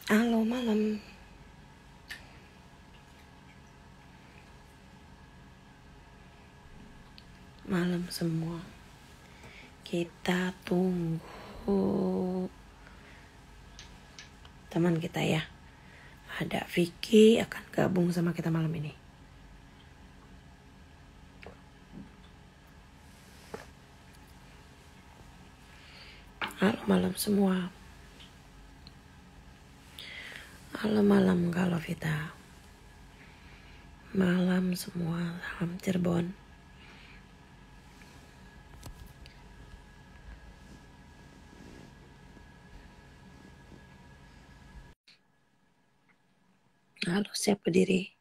Halo malam, malam semua. Kita tunggu teman kita ya. Ada Vicky akan gabung sama kita malam ini. Halo malam semua. Halo malam kalau Vita. Malam semua, salam Cirebon. Halo siap berdiri.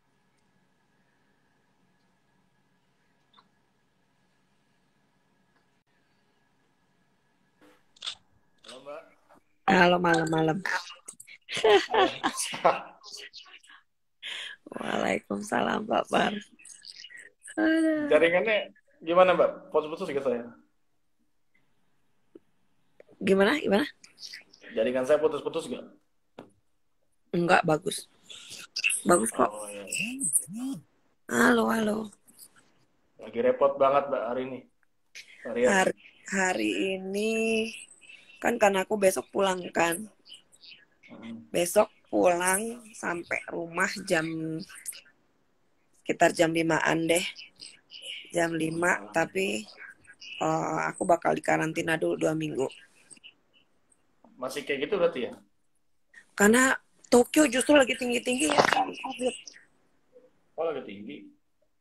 Halo Mbak. Halo malam-malam. Waalaikumsalam. Waalaikumsalam Pak Bar. Aduh. Jaringannya gimana Mbak? Putus-putus gitu saya. Gimana? Jaringan saya putus-putus gak? Enggak, bagus. Bagus kok. Oh iya. Halo. Lagi repot banget Mbak hari ini. Harian. Hari ini kan karena aku besok pulang kan. Besok pulang sampai rumah sekitar jam 5-an deh. Jam 5, tapi aku bakal dikarantina dulu 2 minggu. Masih kayak gitu berarti ya? Karena Tokyo justru lagi tinggi-tingginya kan COVID. Oh lagi tinggi.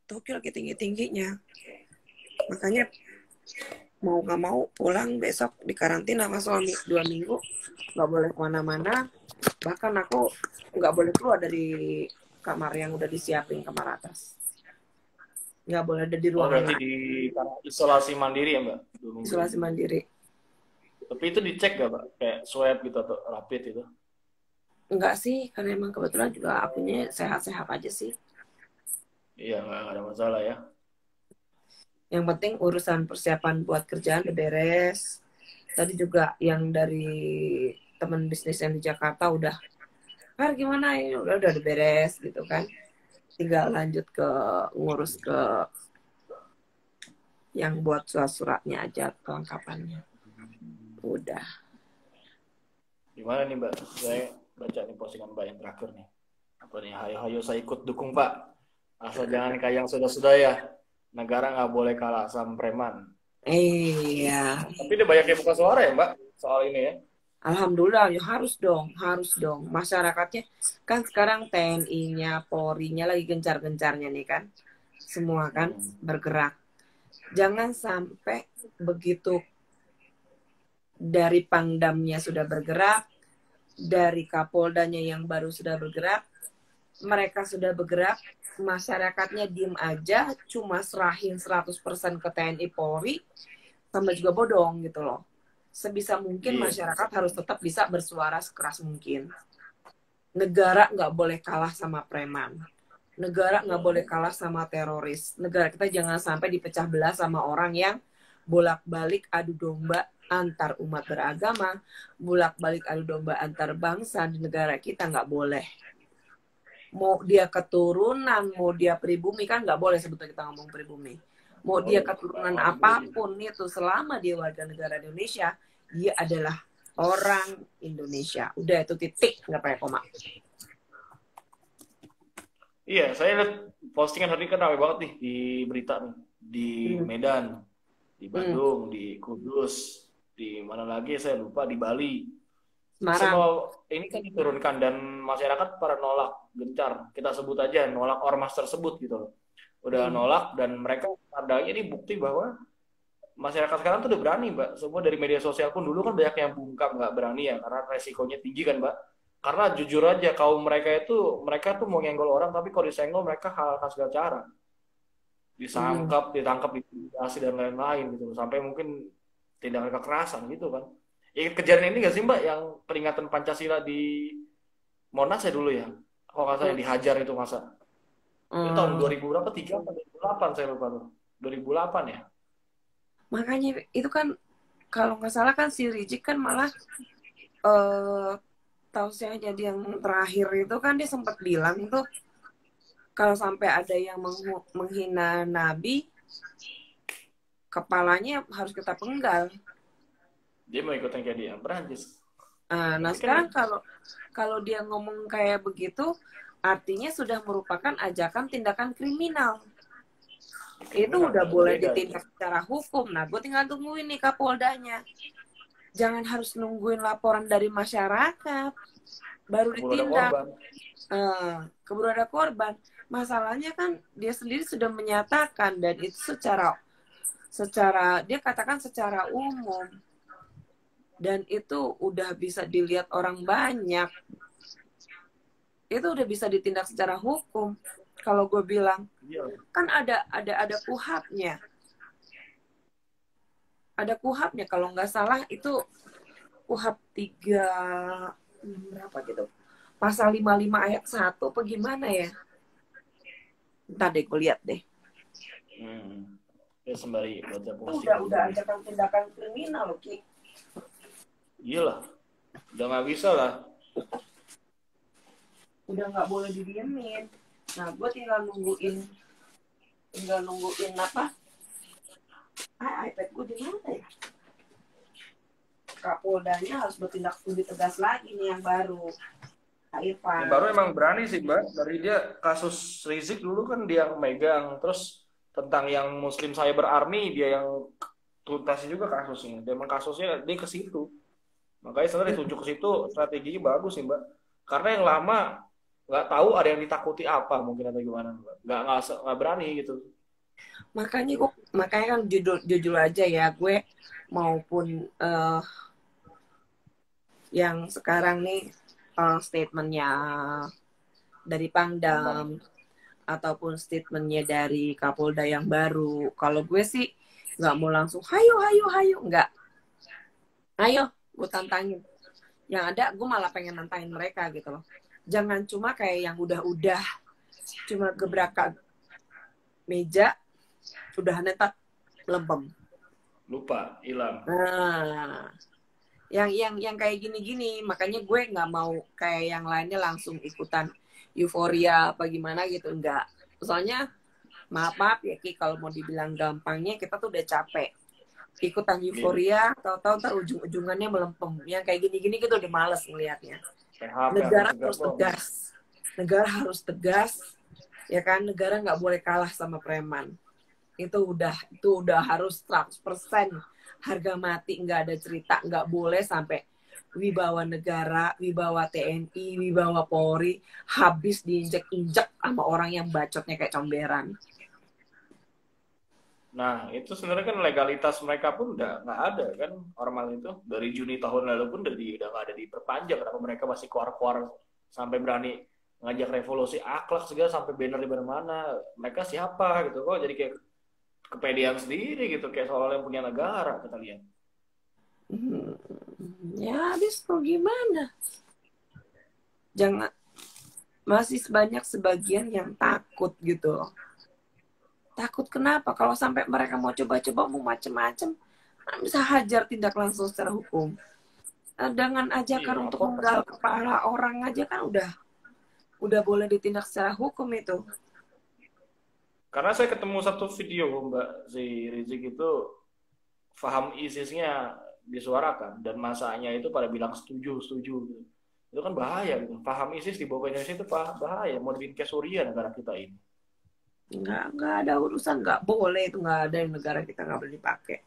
Tokyo lagi tinggi-tingginya. Makanya mau gak mau pulang besok dikarantina sama suami 2 minggu. Gak boleh kemana-mana. Bahkan aku gak boleh keluar dari kamar yang udah disiapin, kamar atas. Nggak boleh ada di Oh ruangan berarti di isolasi mandiri ya Mbak? 2 minggu. isolasi mandiri. Tapi itu dicek gak Mbak? Kayak swab gitu atau rapid itu? Enggak sih, karena emang kebetulan juga akunya sehat-sehat aja sih. Iya nggak ada masalah ya. Yang penting urusan persiapan buat kerjaan udah beres. Tadi juga yang dari teman bisnis yang di Jakarta udah, gimana ini udah beres gitu kan. Tinggal lanjut ke ngurus ke yang buat surat-suratnya aja, kelengkapannya. Udah. Gimana nih Mbak? Saya baca nih postingan Mbak yang terakhir nih. Apa nih? Hayo saya ikut dukung Pak. Asal jangan kayak yang sudah-sudah ya. Negara nggak boleh kalah sama preman. Iya. Tapi dia banyak yang buka suara ya Mbak soal ini ya. Alhamdulillah, ya harus dong. Masyarakatnya kan sekarang TNI-nya, Polri-nya lagi gencar-gencarnya nih kan, semua kan bergerak. Jangan sampai begitu dari Pangdamnya sudah bergerak, dari Kapoldanya yang baru sudah bergerak, mereka sudah bergerak, masyarakatnya diem aja, cuma serahin 100% ke TNI Polri, sama juga bodong gitu loh. Sebisa mungkin Iya. masyarakat harus tetap bisa bersuara sekeras mungkin. Negara nggak boleh kalah sama preman. Negara nggak boleh kalah sama teroris. Negara kita jangan sampai dipecah belah sama orang yang bolak-balik adu domba antar umat beragama, bolak-balik adu domba antar bangsa di negara kita nggak boleh. Mau dia keturunan, mau dia pribumi, kan nggak boleh sebetulnya kita ngomong pribumi. Mau dia keturunan apapun itu, selama dia warga negara Indonesia, dia adalah orang Indonesia. Udah itu titik, nggak pakai koma. Iya, saya lihat postingan hari ini kan ramai banget nih di berita nih. Di Medan, di Bandung, di Kudus, di mana lagi saya lupa, di Bali. Semarang. Semua ini kan diturunkan dan masyarakat pada nolak gencar. Kita sebut aja nolak ormas tersebut gitu loh. Udah nolak dan mereka adanya ini bukti bahwa masyarakat sekarang tuh udah berani, Mbak. Semua dari media sosial pun dulu kan banyak yang bungkam nggak berani ya karena resikonya tinggi kan, Mbak. Karena jujur aja kaum mereka tuh mau nyenggol orang tapi kalau disenggol mereka hal segala cara. Ditangkap, diintimidasi dan lain-lain gitu sampai mungkin tindakan kekerasan gitu kan. Ingat kejadian ini nggak sih Mbak yang peringatan Pancasila di Monas ya dulu ya? Kalau nggak salah yang dihajar itu masa. Itu tahun 2000 berapa? 3 atau 2008 saya lupa tuh. 2008 ya? Makanya itu kan kalau nggak salah kan si Rizik kan malah uh, tausiahnya jadi yang terakhir itu kan dia sempat bilang tuh kalau sampai ada yang menghina Nabi, kepalanya harus kita penggal. Dia mau ikutan kayak dia, Perancis. Nah Tapi kan sekarang kalau dia ngomong kayak begitu, artinya sudah merupakan ajakan tindakan kriminal. Itu udah boleh ditindak secara hukum. Nah, gue tinggal tungguin nih Kapoldanya. Jangan harus nungguin laporan dari masyarakat baru ditindak. Keburu ada korban. Masalahnya kan dia sendiri sudah menyatakan dan itu secara dia katakan secara umum. Dan itu udah bisa dilihat orang banyak. Itu udah bisa ditindak secara hukum. Kalau gue bilang, kan ada kuhapnya. Ada kuhapnya kalau nggak salah itu kuhap 3 berapa gitu. Pasal 55 ayat 1 apa gimana ya? Entar deh gue lihat deh. Ya sembari baca posting. Udah ajakan tindakan kriminal loh, Ki. Iyalah. Udah nggak bisa lah. Udah nggak boleh didiemin. Nah, gue tinggal nungguin apa? iPad gue di mana ya? Kapoldanya harus bertindak lebih tegas lagi nih yang baru. Yang baru emang berani sih, Mbak. Dari dia kasus Rizik dulu kan dia yang megang. Terus tentang yang Muslim Cyber Army dia yang tuntasin juga kasusnya. Dia emang kasusnya dia ke situ. Makanya sebenarnya ditunjuk ke situ strateginya bagus sih, Mbak. Karena yang lama nggak tahu ada yang ditakuti apa mungkin atau gimana, Mbak. Nggak berani gitu. Makanya kan jujur aja ya, gue maupun yang sekarang nih statementnya dari Pangdam ataupun statementnya dari Kapolda yang baru, kalau gue sih nggak mau langsung hayo nggak, ayo gue tantangin. Yang ada gue malah pengen nantangin mereka gitu loh. Jangan cuma kayak yang udah cuma gebrakan meja udah netak lempem, lupa hilang. Nah, yang kayak gini-gini, makanya gue nggak mau kayak yang lainnya langsung ikutan euforia apa gimana gitu, enggak. Soalnya maaf ya Ki, kalau mau dibilang gampangnya kita tuh udah capek ikutan euforia, tahu-tahu ntar ujung-ujungannya melempem. Yang kayak gini-gini kita udah males ngelihatnya. Negara harus tegas, ya kan? Negara nggak boleh kalah sama preman. Itu udah harus 100% harga mati, nggak ada cerita, nggak boleh sampai wibawa negara, wibawa TNI, wibawa Polri habis diinjek-injek sama orang yang bacotnya kayak comberan. Nah, itu sebenarnya kan legalitas mereka pun udah nggak ada kan, normal itu. Dari Juni tahun lalu pun udah nggak ada diperpanjang. Kenapa mereka masih keluar-keluar sampai berani ngajak revolusi akhlak segala sampai banner di mana-mana. Mereka siapa gitu kok jadi kayak kepedean sendiri gitu, kayak seolah-olah yang punya negara kita lihat. Ya habis tuh gimana? Jangan, masih banyak sebagian yang takut gitu loh. Takut kenapa? Kalau sampai mereka mau coba-coba mau macem-macem, kan bisa hajar tindak langsung secara hukum. Dengan ajakan untuk menggal kepala orang aja kan udah boleh ditindak secara hukum itu. Karena saya ketemu satu video Mbak, si Rizik itu paham ISIS-nya disuarakan dan masanya itu pada bilang setuju gitu. Itu kan bahaya gitu. Paham ISIS di bawah Indonesia itu bahaya, mau dibikin kayak Suriah negara kita ini. Nggak ada urusan, nggak boleh itu, nggak ada yang negara kita nggak boleh dipakai.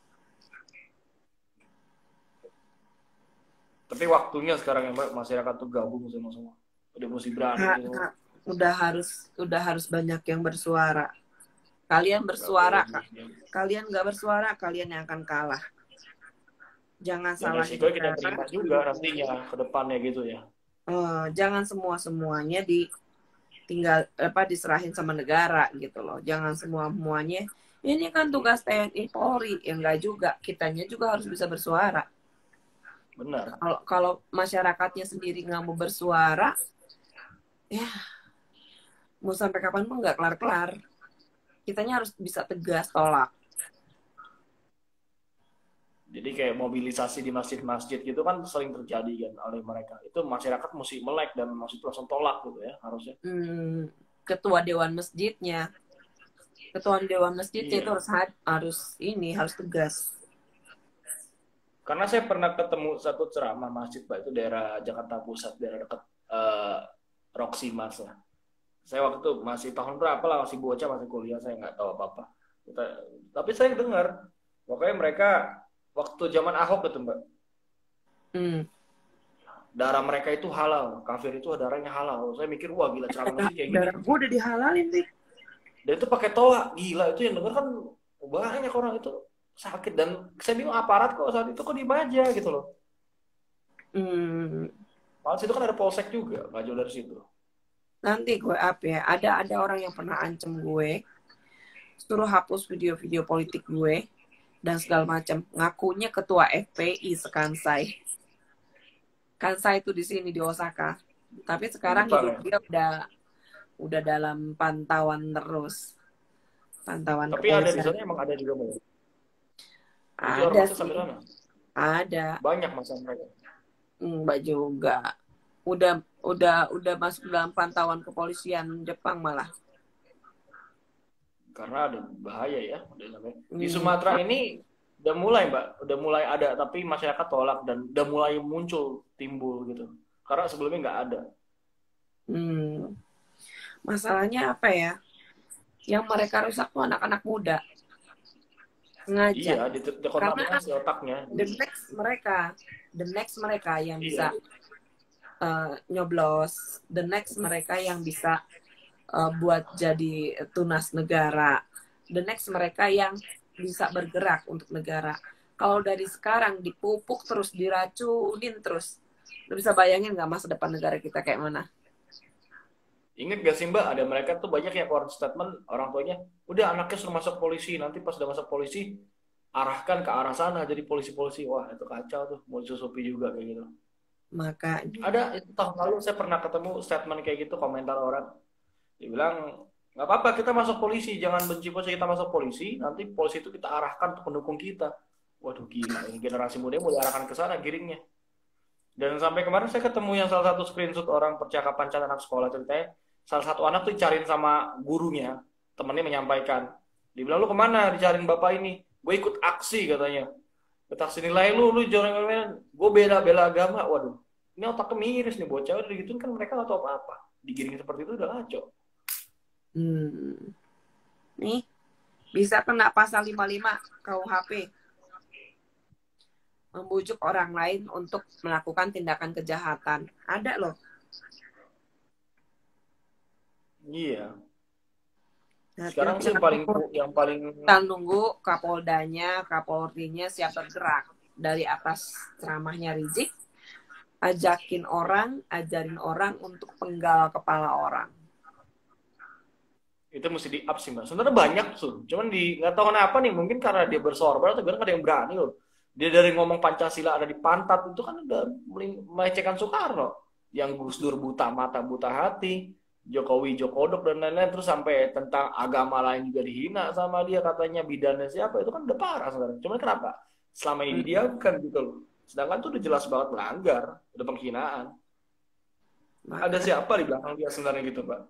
Tapi waktunya sekarang ya Mbak, masyarakat tuh gabung semua. Udah mesti berani. Udah harus banyak yang bersuara. Kalian bersuara, kalian nggak bersuara, kalian yang akan kalah. Jangan salah. Resiko kita terima juga nantinya ke depannya gitu ya. Jangan semuanya tinggal diserahin sama negara gitu loh. Jangan semuanya ini kan tugas TNI Polri, ya enggak juga, kitanya juga harus bisa bersuara. Benar. Kalau masyarakatnya sendiri nggak mau bersuara, ya mau sampai kapan pun nggak kelar-kelar. Kitanya harus bisa tegas tolak. Jadi kayak mobilisasi di masjid-masjid gitu kan sering terjadi kan oleh mereka. Itu masyarakat mesti melek dan mesti langsung tolak gitu ya harusnya. Ketua dewan masjidnya, itu Iya. harus tegas. Karena saya pernah ketemu satu ceramah masjid Pak, itu daerah Jakarta Pusat, daerah dekat Roxy Mas lah. Saya waktu itu masih tahun berapa lah, masih bocah, masih kuliah, saya nggak tahu apa-apa. Tapi saya dengar, pokoknya mereka waktu zaman Ahok itu Mbak, darah mereka itu halal, kafir itu darahnya halal. Saya mikir, wah gila ceramah masjid kayak gini. Darah gue udah dihalalin nih. Dan itu pakai toa, gila itu yang denger kan banyak orang itu sakit. Dan saya bingung aparat kok saat itu kok diem aja gitu loh. Malah situ kan ada polsek juga, nggak jauh dari situ. Nanti gue ya, ada orang yang pernah ancam gue, suruh hapus video-video politik gue dan segala macam. Ngakunya ketua FPI sekansai. Kansai itu di sini di Osaka. Tapi sekarang hidup dia udah dalam pantauan terus. Pantauan Tapi ada di kepolisian. sana emang ada juga Mbak. Ada sih. Ada. Banyak masa mereka. Mbak juga. Udah masuk dalam pantauan kepolisian Jepang malah. Karena ada bahaya ya. Di Sumatera ini udah mulai Mbak, udah mulai ada, tapi masyarakat tolak dan udah mulai timbul gitu. Karena sebelumnya nggak ada. Masalahnya apa ya? Yang mereka rusak tuh anak-anak muda. Iya, karena otaknya. The next mereka yang bisa nyoblos, the next mereka yang bisa buat jadi tunas negara, the next mereka yang bisa bergerak untuk negara. Kalau dari sekarang dipupuk terus, diracunin terus, lu bisa bayangin nggak masa depan negara kita kayak mana? Ingat gak sih Mbak, ada mereka tuh banyak yang keluar statement orang tuanya, udah anaknya suruh masuk polisi, nanti pas udah masuk polisi, arahkan ke arah sana jadi polisi-polisi. Wah itu kacau tuh, mau disusupi juga kayak gitu. Makanya. Ada, itu tahun lalu saya pernah ketemu statement kayak gitu, komentar orang. Dia bilang, nggak apa-apa kita masuk polisi, jangan benci polisi, kita masuk polisi, nanti polisi itu kita arahkan untuk mendukung kita. Waduh gila, ini generasi muda mau diarahkan ke sana giringnya. Dan sampai kemarin saya ketemu yang salah satu screenshot orang percakapan anak sekolah ceritanya, salah satu anak tuh dicariin sama gurunya, temennya menyampaikan, dia bilang lu kemana dicariin bapak ini, gue ikut aksi katanya, aksi nilai lu jangan, gue bela agama. Waduh, ini otaknya miris nih bocah, udah digituin kan mereka nggak tahu apa-apa, digiring seperti itu udah ngaco. Nih bisa kena pasal 55 KUHP, membujuk orang lain untuk melakukan tindakan kejahatan. Ada loh. Iya. Nah, sekarang sih yang paling kita nunggu Kapoldanya, Kapolrinya siap bergerak. Dari atas ceramahnya Rizik, ajarin orang untuk penggal kepala orang. Itu mesti di up sih Mbak. Sebenarnya banyak tuh, cuman nggak tahu kenapa nih, mungkin karena dia bersorban atau ada yang berani loh. Dia dari ngomong Pancasila ada di pantat itu kan udah melecehkan Soekarno, yang Gus Dur buta mata buta hati, Jokowi Jokodok dan lain-lain, terus sampai tentang agama lain juga dihina sama dia, katanya bidannya siapa, itu kan udah parah sebenarnya. Cuman kenapa selama ini dia bukan gitu loh, sedangkan tuh udah jelas banget melanggar, udah penghinaan. Ada siapa di belakang dia sebenarnya gitu Mbak,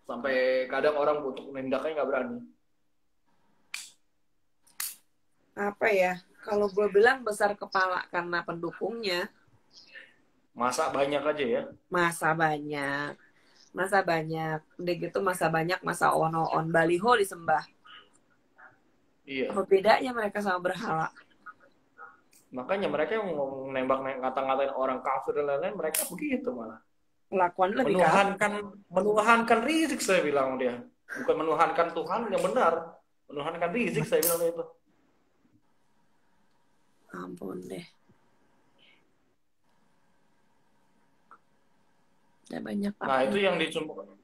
sampai kadang orang untuk menindaknya nggak berani. Apa ya, kalau gue bilang besar kepala karena pendukungnya. Masa banyak aja ya. Masa banyak udah gitu, masa on baliho disembah. Iya. Apa bedanya mereka sama berhala? Makanya mereka yang nembak ngata-ngatain orang kafir dan lain-lain, mereka begitu malah. Kelakuan lebih menuhankan Rizik, saya bilang dia. Bukan menuhankan Tuhan yang benar, menuhankan Rizik, saya bilang itu. Ampun deh. Ada banyak. Nah itu yang dicumpukan,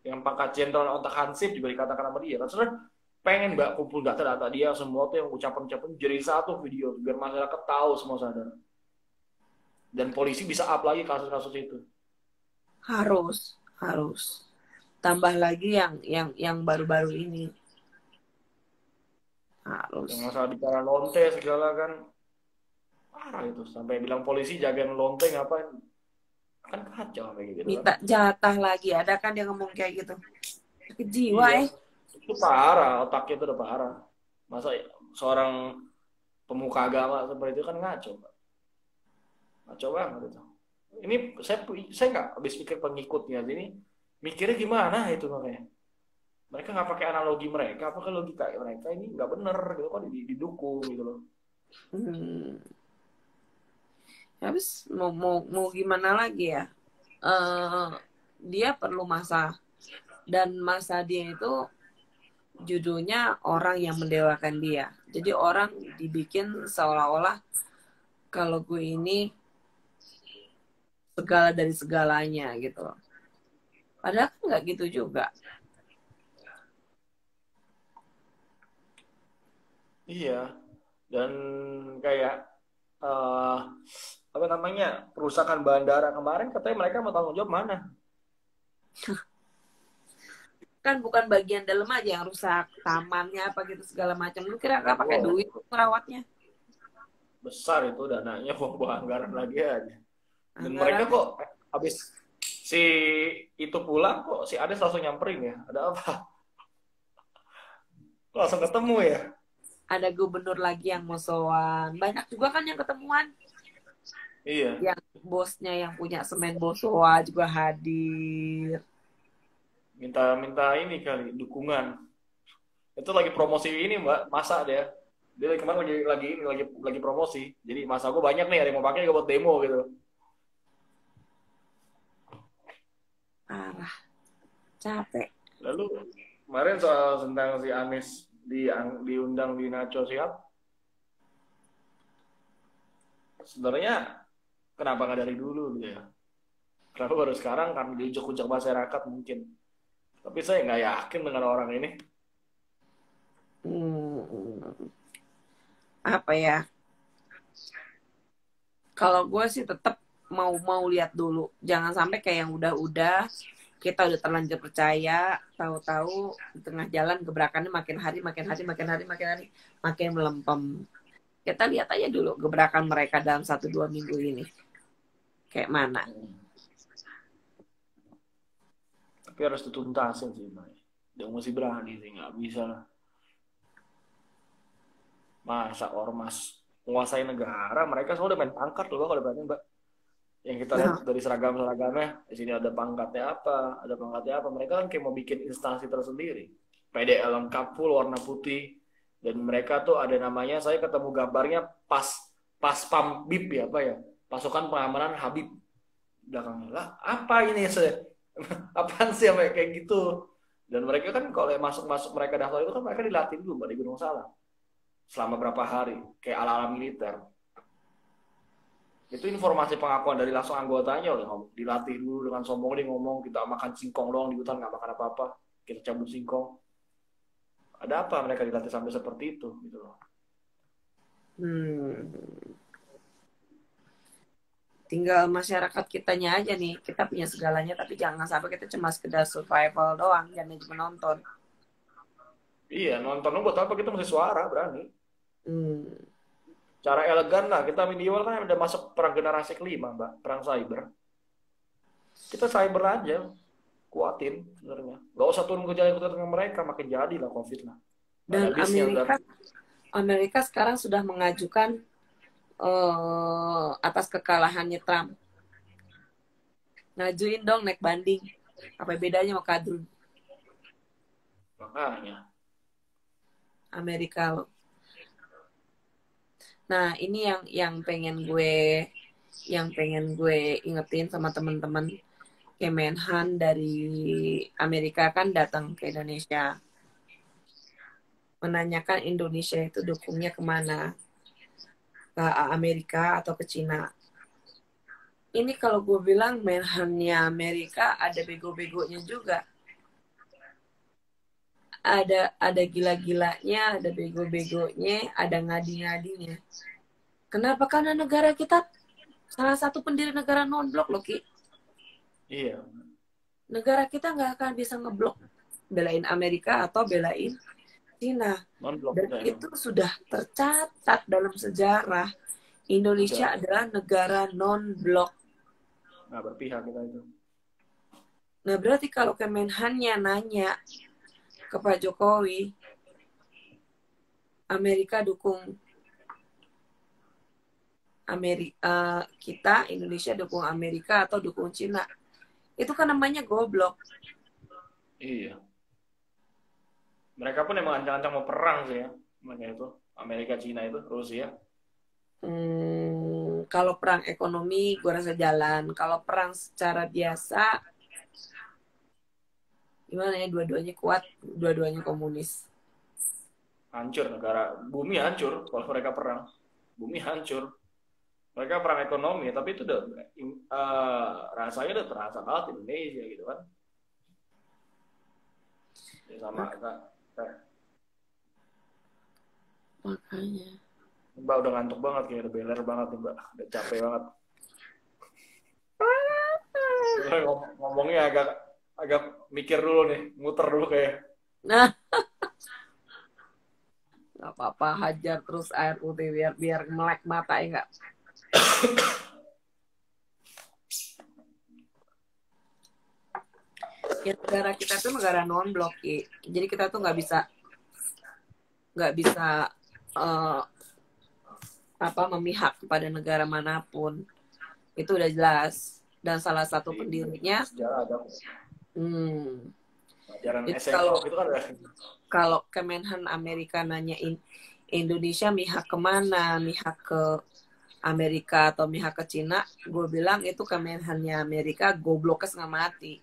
yang pangkat jenderal otak Hansip juga dikatakan sama dia. Karena pengen Mbak kumpul data-data dia semua tuh yang ucapan-ucapan jadi satu video biar masyarakat tahu semua sadar. Dan polisi bisa up lagi kasus-kasus itu. Harus. Tambah lagi yang baru-baru ini. Harus. Yang masalah bicara lonte segala kan parah itu. Sampai bilang polisi jagain lonte ngapain? Kan kacau kayak gitu kan. Minta jatah lagi. Ada kan dia ngomong kayak gitu. Sakit jiwa Iya, itu parah, otaknya itu udah parah. Masa seorang pemuka agama seperti itu kan ngaco, Pak. Ngaco banget itu. Ini saya nggak habis pikir pengikutnya, ini mikirnya gimana itu makanya. Mereka nggak pakai analogi mereka, apakah logika mereka ini nggak bener gitu kan didukung gitu loh. Hmm. Habis mau gimana lagi ya? Eh dia perlu masa, dan masa dia itu judulnya orang yang mendewakan dia. Jadi orang dibikin seolah-olah kalau gue ini segala dari segalanya gitu loh. Padahal kan nggak gitu juga. Iya, dan kayak eh apa namanya perusahaan bandara kemarin katanya mereka mau tanggung jawab mana? Kan bukan bagian dalam aja yang rusak, tamannya apa gitu segala macam. Lu kira nggak pakai Wow, duit merawatnya? besar itu dananya, buang anggaran lagi aja. Dan mereka Anggaran kok habis si itu pulang kok si Ades langsung nyamperin ya. Ada apa? Kok langsung ketemu ya? ada gubernur lagi yang musuhan. Banyak juga kan yang ketemuan. Iya. Yang bosnya yang punya semen Bosowa juga hadir. Minta ini kali dukungan. Itu lagi promosi ini Mbak, masa dia. Dia kemarin lagi promosi. Jadi masa gue banyak nih, ada yang mau pakai juga buat demo gitu. Parah, capek. Lalu kemarin soal tentang si Anies diundang di Nacho Siap, sebenarnya kenapa nggak dari dulu gitu ya? Kenapa baru sekarang kan diujuk-ujuk masyarakat mungkin. Tapi saya nggak yakin dengan orang ini. Hmm, apa ya? Kalau gue sih tetap mau lihat dulu. Jangan sampai kayak yang udah kita udah terlanjur percaya, tahu-tahu di tengah jalan gebrakannya makin melempem. Kita lihat aja dulu gebrakan mereka dalam 1-2 minggu ini. Kayak mana? Tapi harus dituntasin sih, Mbak. Dia masih berani sih, nggak bisa lah. Masa ormas menguasai negara, mereka semua udah main pangkat loh, kalau berani, Mbak. Yang kita lihat Nah, dari seragam-seragamnya, di sini ada pangkatnya apa, ada pangkatnya apa. Mereka kan kayak mau bikin instansi tersendiri. PDL lengkap full warna putih, dan mereka tuh ada namanya, saya ketemu gambarnya pas pam bib ya apa ya, pasukan pengamanan Habib belakangnya lah. Apa ini saya? Apaan sih yang kayak gitu? Dan mereka kan kalau masuk mereka daftar itu kan mereka dilatih dulu Mbak, di Gunung Salak selama berapa hari kayak ala-ala militer. Itu informasi pengakuan dari langsung anggotanya udah ngomong. Dilatih dulu dengan sombong dia ngomong kita makan singkong doang di hutan nggak makan apa-apa. Kita cabut singkong. Ada apa mereka dilatih sampai seperti itu gitu loh. hmm, tinggal masyarakat kitanya aja nih. Kita punya segalanya, tapi jangan sampai kita cuma sekedar survival doang, jangan cuma nonton. Iya nonton buat apa kita masih suara berani. Hmm. Cara elegan lah kita minimal kan udah masuk perang generasi kelima Mbak, perang cyber. Kita cyber aja kuatin sebenarnya. Gak usah turun ke jalan ikut dengan mereka makin jadi lah COVID lah. Ada Dan bisnya udah. Amerika sekarang sudah mengajukan atas kekalahannya Trump. Ngajuin dong naik banding. Apa bedanya sama kadrun Makanya. Amerika loh. Nah, ini yang pengen gue ingetin sama teman-teman. Kemenhan dari Amerika kan datang ke Indonesia. Menanyakan Indonesia itu dukungnya kemana? Ke Amerika atau ke Cina? Ini kalau gue bilang Menhannya Amerika ada bego-begonya juga. Ada gila-gilanya, ada bego-begonya, ada ngadi-ngadinya. Kenapa? Karena negara kita salah satu pendiri negara non-blok loh, Ki. Iya. Negara kita nggak akan bisa ngeblok belain Amerika atau belain Cina. Non-blok Dan kita ya. itu sudah tercatat dalam sejarah. Indonesia Sudah adalah negara non-blok. nggak berpihak kita itu. Nah, berarti kalau Kemenhannya nanya ke Pak Jokowi, Amerika dukung kita, Indonesia dukung Amerika atau dukung Cina. Itu kan namanya goblok. Iya. Mereka pun emang ancang-ancang mau perang sih ya. Mereka itu Amerika Cina itu Rusia. Kalau perang ekonomi gue rasa jalan. Kalau perang secara biasa, gimana ya, dua-duanya kuat, dua-duanya komunis. Hancur negara, bumi hancur kalau mereka perang. Bumi hancur. Mereka perang ekonomi, tapi itu udah rasanya udah terasa banget di Indonesia gitu kan. Ya, sama Makanya. Mbak udah ngantuk banget, kayak udah beler banget nih Mbak, udah capek banget. Ngomongnya agak agak mikir dulu nih, muter dulu kayak. Nah, nggak apa-apa, hajar terus air putih biar melek mata ya nggak. Ya, negara kita tuh negara non blok, jadi kita tuh nggak bisa uh, memihak kepada negara manapun. Itu udah jelas. Dan salah satu pendirinya, sejarah ada. Pelajaran itu SMA gitu kan ya. Kalau Kemenhan Amerika nanyain Indonesia mihak kemana, mihak ke Amerika atau mihak ke Cina, gue bilang itu Kemenhannya Amerika gobloknya setengah mati.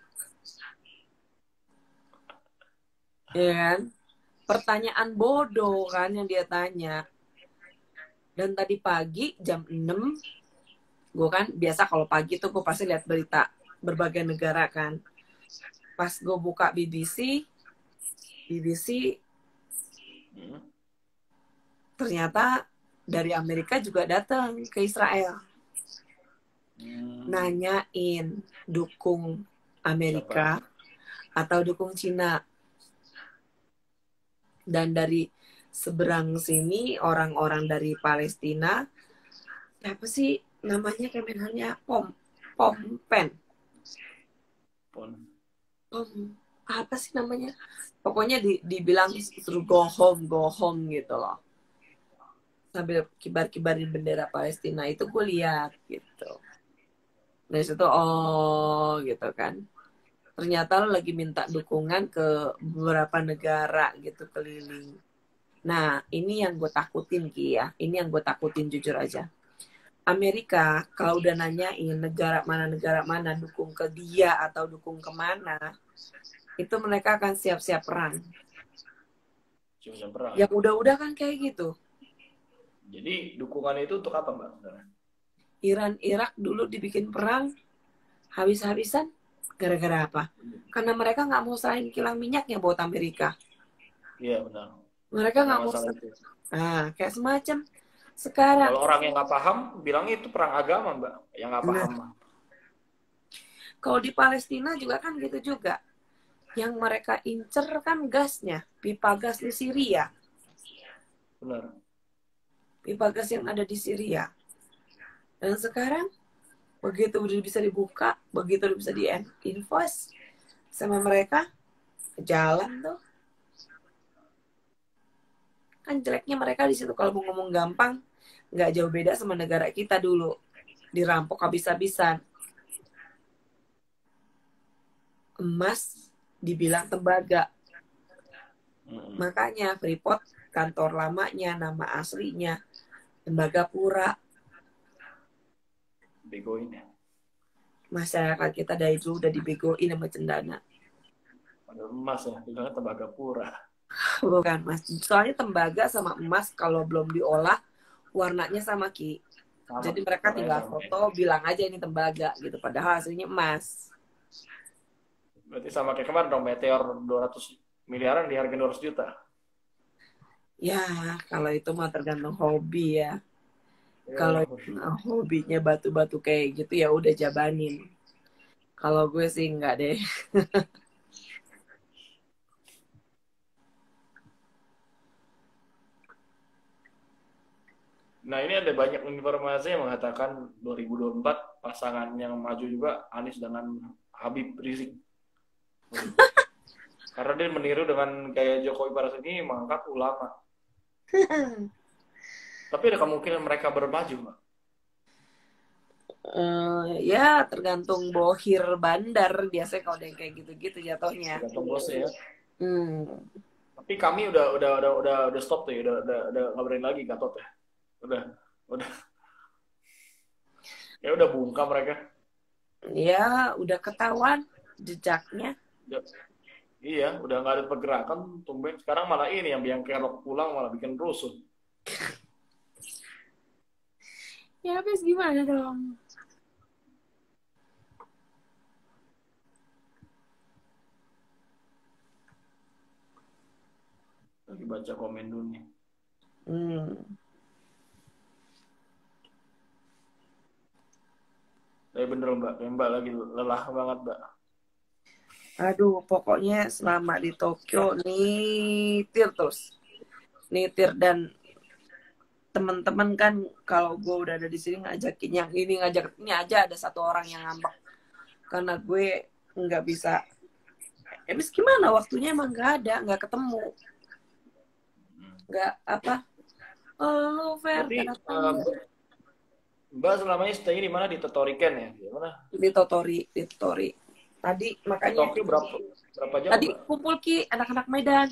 Ya kan? Pertanyaan bodoh kan yang dia tanya. Dan tadi pagi jam 6, gue kan biasa kalau pagi tuh gue pasti lihat berita berbagai negara kan. Pas gue buka BBC ternyata dari Amerika juga datang ke Israel. Nanyain dukung Amerika atau dukung Cina. Dan dari seberang sini orang-orang dari Palestina, apa sih namanya Kemenhannya, apa sih namanya, pokoknya dibilang suruh go home gitu loh, sambil kibar-kibarin bendera Palestina. Itu gue lihat gitu. Dari situ gitu kan, ternyata lo lagi minta dukungan ke beberapa negara gitu keliling. Nah, ini yang gue takutin Ki ya. Ini yang gue takutin jujur aja. Amerika kalau udah nanyain negara mana dukung ke dia atau dukung kemana, itu mereka akan siap-siap perang. Yang udah-udah kan kayak gitu. Jadi dukungan itu untuk apa Mbak? Iran Irak dulu dibikin perang habis-habisan gara-gara apa? Karena mereka nggak mau serahin kilang minyaknya buat Amerika. Iya benar. Mereka nggak mau. Nah, kayak semacam sekarang. Kalau orang yang nggak paham, bilangnya itu perang agama, Mbak. Yang nggak paham. Kalau di Palestina juga kan gitu juga. Yang mereka incer kan gasnya, pipa gas di Syria. Benar. Pipa gas yang ada di Syria. Dan sekarang begitu udah bisa dibuka, begitu udah bisa di-invoice sama mereka, jalan tuh. Kan jeleknya mereka di situ kalau mau ngomong gampang, nggak jauh beda sama negara kita dulu, dirampok habis-habisan. Emas dibilang tembaga. Makanya Freeport kantor lamanya, nama aslinya Tembagapura. Begoin ya. Masyarakat kita dari dulu udah dibegoin sama cendana. Padahal emas ya, bilangnya Tembagapura. Bukan mas, soalnya tembaga sama emas kalau belum diolah warnanya sama Ki. Jadi mereka tinggal foto bilang aja ini tembaga gitu, padahal hasilnya emas. Berarti sama kayak kemarin dong, Meteor 200 miliaran di harga 200 juta. Ya, kalau itu mah tergantung hobi ya. Kalau hobinya batu-batu kayak gitu ya udah jabanin. Kalau gue sih enggak deh. Nah, ini ada banyak informasi yang mengatakan 2024 pasangan yang maju juga Anies dengan Habib Rizik. Karena dia meniru dengan gaya Jokowi pada saat ini mengangkat ulama. Tapi ada kemungkinan mereka bermaju, Mbak. Ya tergantung bohir bandar biasanya kalau yang kayak gitu-gitu jatuhnya. Tergantung bosnya ya. Hmm. Tapi kami udah stop tuh ya, udah nggak berani lagi Gatot ya. Udah ya udah bungkam mereka. Ya udah ketahuan jejaknya. Iya, udah nggak ada pergerakan, tumben. Sekarang malah ini yang kelok pulang malah bikin rusuh. Ya habis gimana dong? Lagi baca komen dulu nih. Tapi bener Mbak lagi lelah banget Mbak. Aduh, pokoknya selama di Tokyo nitir terus. Nitir dan teman-teman kan kalau gue udah ada di sini ngajakin yang ini ngajak ini aja ada satu orang yang ngambek karena gue nggak bisa. Habis gimana waktunya emang nggak ketemu. Nggak apa? Oh, fair. Mbak selama ini stay di mana? Di Totoriken ya? Di mana? Di Totori. Tadi makanya. Tokyo berapa jam? Tadi Mbak? kumpul Ki anak-anak Medan.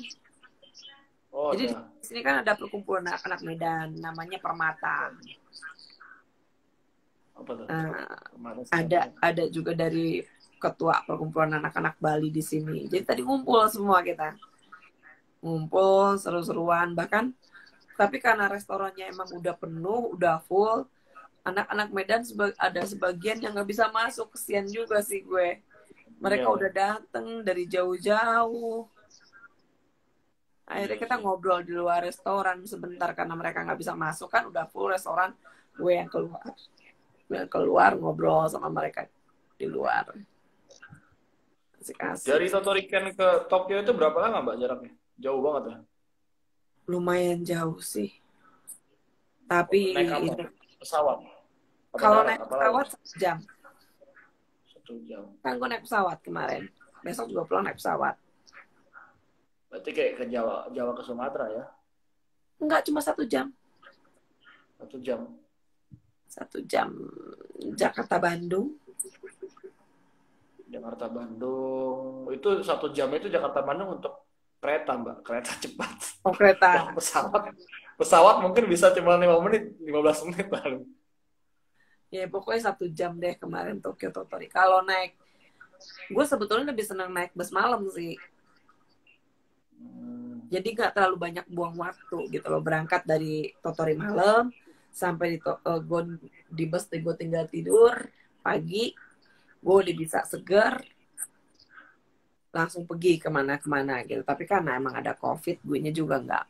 Oh, jadi ada. di sini kan ada perkumpulan anak-anak Medan, namanya Permata. Apa tuh? Ada juga dari ketua perkumpulan anak-anak Bali di sini. Jadi tadi ngumpul semua kita. Ngumpul seru-seruan bahkan. Tapi karena restorannya emang udah penuh, udah full, anak-anak Medan ada sebagian yang nggak bisa masuk. Kesian juga sih gue. Mereka udah dateng dari jauh-jauh. Akhirnya kita ngobrol di luar restoran sebentar karena mereka nggak bisa masuk kan udah full restoran. Gue yang keluar ngobrol sama mereka di luar. Asik-asik. Dari Totoriken ke Tokyo itu berapa lama Mbak jaraknya? Jauh banget ya? Lumayan jauh sih. Tapi naik apa? Pesawat? Kalau naik pesawat 1 jam. 1 jam. Kan gue naik pesawat kemarin. Besok juga pulang naik pesawat. Berarti kayak ke Jawa ke Sumatera ya? Enggak, cuma 1 jam. 1 jam. 1 jam. Jakarta Bandung. Jakarta Bandung. Itu 1 jam itu Jakarta Bandung untuk kereta Mbak. Kereta cepat. Oh kereta. Pesawat mungkin bisa cuma 5 menit, 15 menit paling. Ya pokoknya 1 jam deh kemarin Tokyo Totori. Kalau naik, gue sebetulnya lebih senang naik bus malam sih. Jadi nggak terlalu banyak buang waktu gitu loh. Berangkat dari Totori malam sampai di bus gue tinggal tidur pagi, gue udah bisa seger langsung pergi kemana-kemana gitu. Tapi karena emang ada COVID, gue nya juga nggak.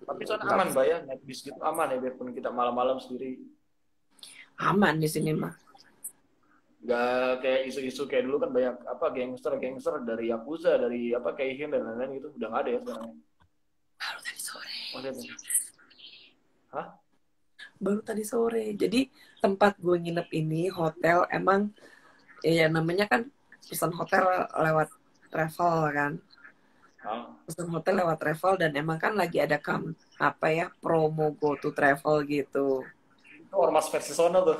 Tapi soalnya aman Mbak ya, naik bis gitu aman ya biarpun kita malam-malam sendiri. Aman di sini mah. Gak kayak isu-isu kayak dulu kan banyak apa gangster dari Yakuza, dari apa Keihin dan lain-lain gitu. Udah gak ada ya sekarang. Baru tadi sore. Hah? Baru tadi sore. Jadi tempat gue nginep ini hotel emang ya namanya kan pesan hotel lewat travel kan. Pesan hotel lewat travel dan emang kan lagi ada promo go to travel gitu. Itu ormas versi sono tuh.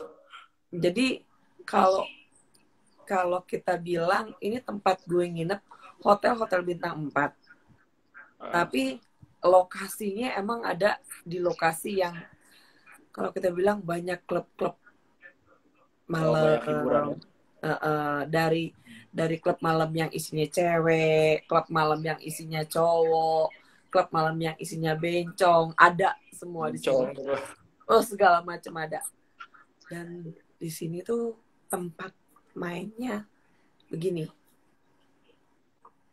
Jadi kalau kita bilang ini tempat gue nginep hotel bintang 4. Tapi lokasinya emang ada di lokasi yang kalau kita bilang banyak klub-klub malam. Dari klub malam yang isinya cewek, klub malam yang isinya cowok, klub malam yang isinya bencong, ada semua di sini. Oh, segala macam ada. Dan di sini tuh tempat mainnya begini.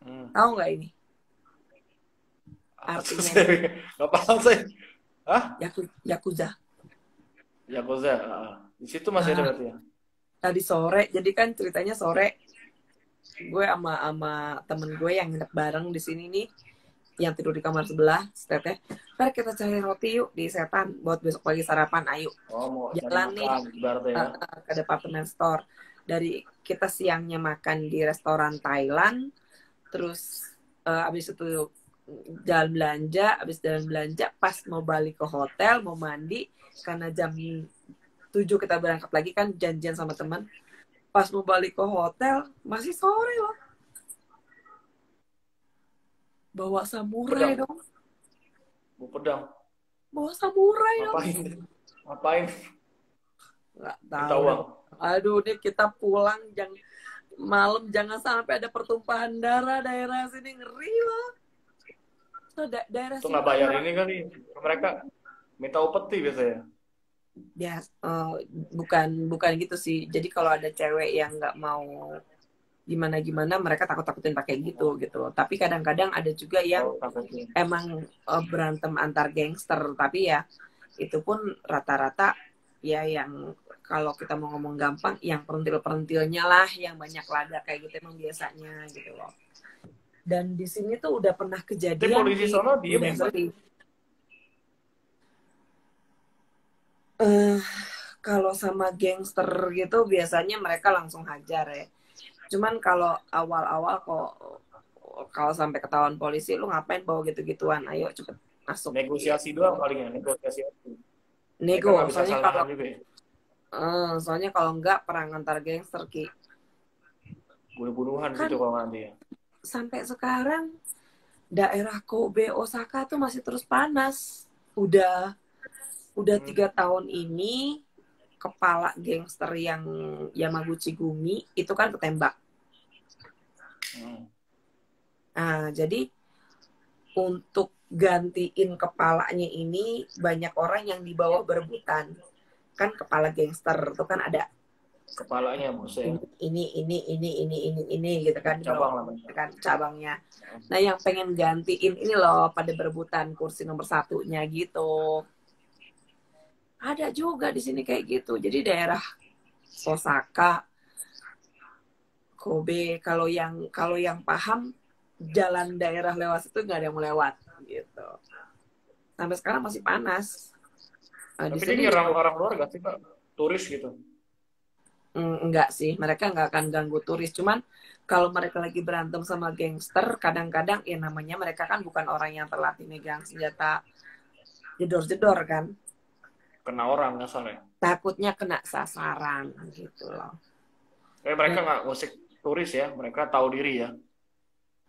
Tahu nggak ini? Artinya nggak paham sih. Hah? Yakuza. Di situ masih ada berarti ya? Tadi sore, jadi kan ceritanya sore gue sama temen gue yang nginep bareng di sini nih, yang tidur di kamar sebelah, teteh, ntar kita cari roti yuk di Setan buat besok pagi sarapan, ayo. Oh, mau cari Jalan nih makan, ibaratnya ya. ke departemen store. Dari kita siangnya makan di restoran Thailand, terus abis itu jalan belanja, abis jalan belanja pas mau balik ke hotel, mau mandi, karena jam 7 kita berangkat lagi kan, janjian sama teman. Pas mau balik ke hotel, masih sore loh. Bawa samurai Pedang. dong. Mau pedang. Bawa samurai dong. Ngapain? Nggak Minta tahu. uang. Aduh, nih kita pulang malam jangan sampai ada pertumpahan darah daerah sini, ngeri loh. So, daerah Itu sini nggak bayar ini kali. Mereka minta upeti biasanya. ya bukan gitu sih. Jadi kalau ada cewek yang nggak mau gimana mereka takutin pakai gitu loh. Tapi kadang-kadang ada juga yang emang berantem antar gangster, tapi ya itu pun rata-rata ya yang kalau kita mau ngomong gampang yang perentil-perentilnya lah yang banyak lada kayak gitu emang biasanya gitu loh. Dan di sini tuh udah pernah kejadian. Tapi polisi sono diem ya, Mbak? Kalau sama gangster gitu biasanya mereka langsung hajar ya. Cuman kalau awal-awal kalau sampai ketahuan polisi, lu ngapain bawa gitu-gituan? Ayo cepet masuk. Negosiasi doang palingnya, negosiasi. Nego, soalnya kalau enggak perang antar gangster Ki. Bunuh-bunuhan kan, gitu kalau nanti ya. Sampai sekarang daerah Kobe, Osaka tuh masih terus panas. Udah 3 tahun ini kepala gangster yang Yamaguchi Gumi itu kan ketembak. Nah, jadi untuk gantiin kepalanya ini banyak orang yang di bawah berebutan. Kan kepala gangster itu kan ada kepalanya bosnya. Ini gitu kan. Cabang kan cabangnya. Nah, yang pengen gantiin ini loh pada berebutan kursi nomor 1-nya gitu. Ada juga di sini kayak gitu. Jadi daerah Osaka, Kobe, kalau yang paham jalan daerah lewat itu nggak ada yang melewat gitu. Sampai sekarang masih panas. Tapi dia nyerang orang luar gak sih, Pak? Turis gitu? Enggak sih, mereka nggak akan ganggu turis. Cuman kalau mereka lagi berantem sama gangster, kadang-kadang ya namanya mereka kan bukan orang yang terlatih megang senjata jedor-jedor kan. Kena orang asalnya. Takutnya kena sasaran gitu loh. Mereka nggak ngusik turis ya, mereka tahu diri ya.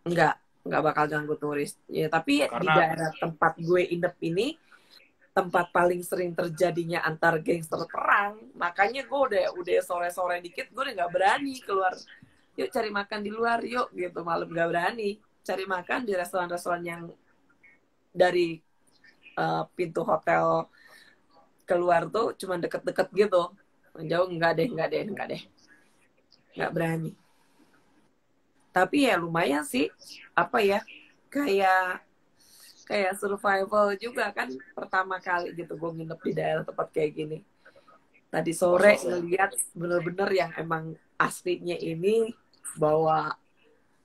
Nggak bakal ganggu turis. Ya, tapi di daerah tempat gue inep ini tempat paling sering terjadinya antar gangster perang. Makanya gue udah sore-sore dikit gue udah nggak berani keluar. Yuk cari makan di luar yuk gitu, malam nggak berani. Cari makan di restoran-restoran yang dari pintu hotel keluar tuh cuma deket-deket gitu. Jauh enggak deh. Nggak berani. Tapi ya lumayan sih, apa ya, kayak survival juga kan, pertama kali gitu gue nginep di daerah tempat kayak gini. Tadi sore ngeliat bener-bener yang emang aslinya ini bawa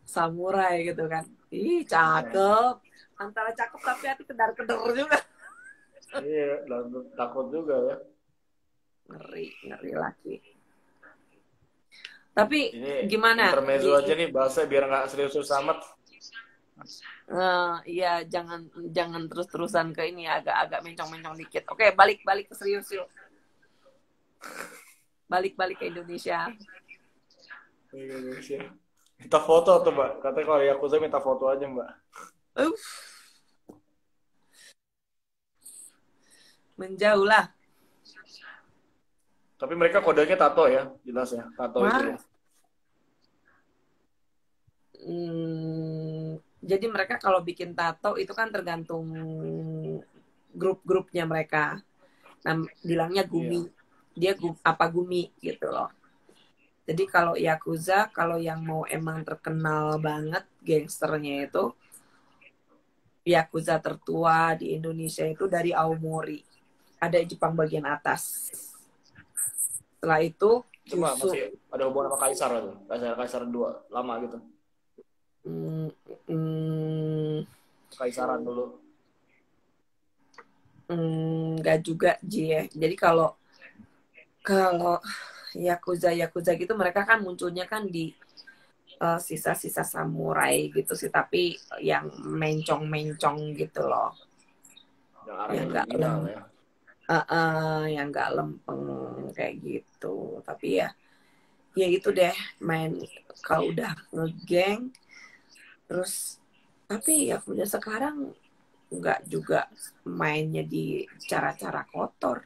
samurai gitu kan. Ih, cakep. Antara cakep tapi hati kedar-kedar juga. Iya, takut juga ya. Ngeri lagi. Tapi ini gimana? Intermezzo aja nih bahasa biar nggak serius amat. Iya, jangan terus-terusan ke ini, agak mencong-mencong dikit. Oke, balik ke serius yuk. Balik ke Indonesia. Minta foto tuh, Mbak. Katanya kalau Yakuza minta foto aja, Mbak. Menjauh lah. Tapi mereka kodenya tato ya, jelas ya, tato itu ya. Jadi mereka kalau bikin tato itu kan tergantung grup-grupnya mereka. Nah, bilangnya Gumi. Dia Gumi gitu loh. Jadi kalau Yakuza, kalau yang mau emang terkenal banget gangsternya itu, Yakuza tertua di Indonesia itu dari Aomori. Ada Jepang bagian atas. Setelah itu masih ada hubungan sama Kaisar itu. Kaisar 2 lama gitu. kaisaran dulu. Nggak juga, Ji ya. Jadi kalau Yakuza gitu mereka kan munculnya kan di sisa-sisa samurai gitu sih, tapi yang mencong-mencong gitu loh. Yang arahnya Yang nggak kriminal ya. yang nggak lempeng kayak gitu. Tapi ya itu deh, main kalau udah ngegeng terus. Tapi ya udah sekarang nggak juga mainnya di cara-cara kotor.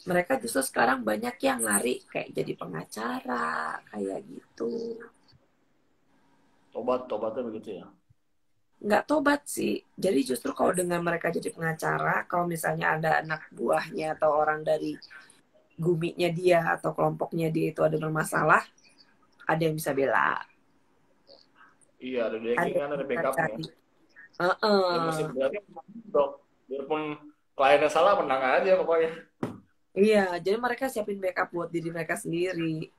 Mereka justru sekarang banyak yang lari kayak jadi pengacara kayak gitu. Tobatnya begitu ya. Nggak tobat sih. Jadi justru kalau dengan mereka jadi pengacara, kalau misalnya ada anak buahnya atau orang dari guminya dia atau kelompoknya dia itu ada bermasalah, ada yang bisa bela. Iya, ada Ada backing kan, yang ada bisa backupnya. cari. Ya mesti berarti dok. Biarpun kliennya salah, menang aja pokoknya. Iya, jadi mereka siapin backup buat diri mereka sendiri.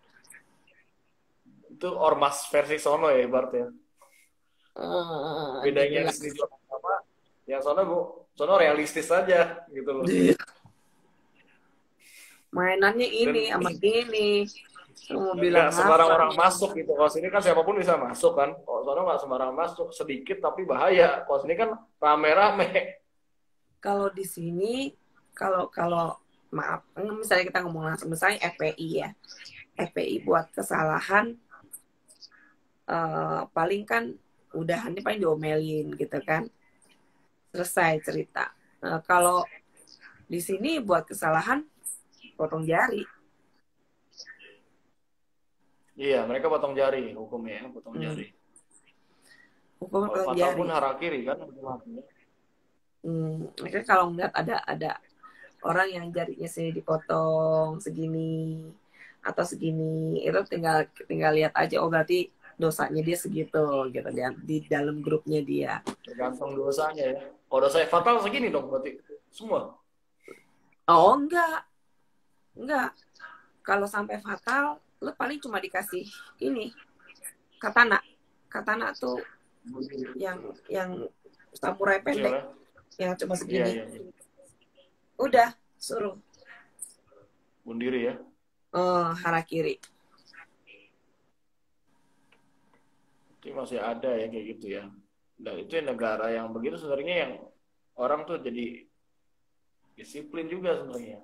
Itu ormas versi sono ya ibaratnya. Bedanya di Jelas. sini sama yang sono realistis aja gitu loh. Mainannya ini Dan sama ini. Mau bilang nggak sembarang apa? orang masuk gitu. Kalau sini kan siapapun bisa masuk kan. Kalau sono nggak sembarang masuk, sedikit tapi bahaya. Kalau sini kan rame-rame. Kalau di sini, kalau maaf, misalnya kita ngomong langsung, misalnya FPI ya, FPI buat kesalahan, paling kan udahannya paling diomelin gitu kan, selesai cerita. Kalau di sini buat kesalahan, potong jari. Iya, mereka potong jari hukumnya, potong jari. Hukum Kalau potong fatal jari. pun harakiri kan. Mereka kalau ngeliat ada orang yang jarinya sini dipotong segini atau segini, itu tinggal lihat aja, oh berarti dosanya dia segitu gitu di dalam grupnya dia. Tergantung dosanya ya. Kalau dosanya fatal segini dong berarti semua. Oh enggak. Kalau sampai fatal, lu paling cuma dikasih ini katana. Katana tuh yang samurai pendek, yang cuma segini. Iya. Udah suruh Bunuh diri ya. harakiri. Itu masih ada ya kayak gitu ya. Dan itu negara yang begitu sebenarnya yang orang tuh jadi disiplin juga sebenarnya.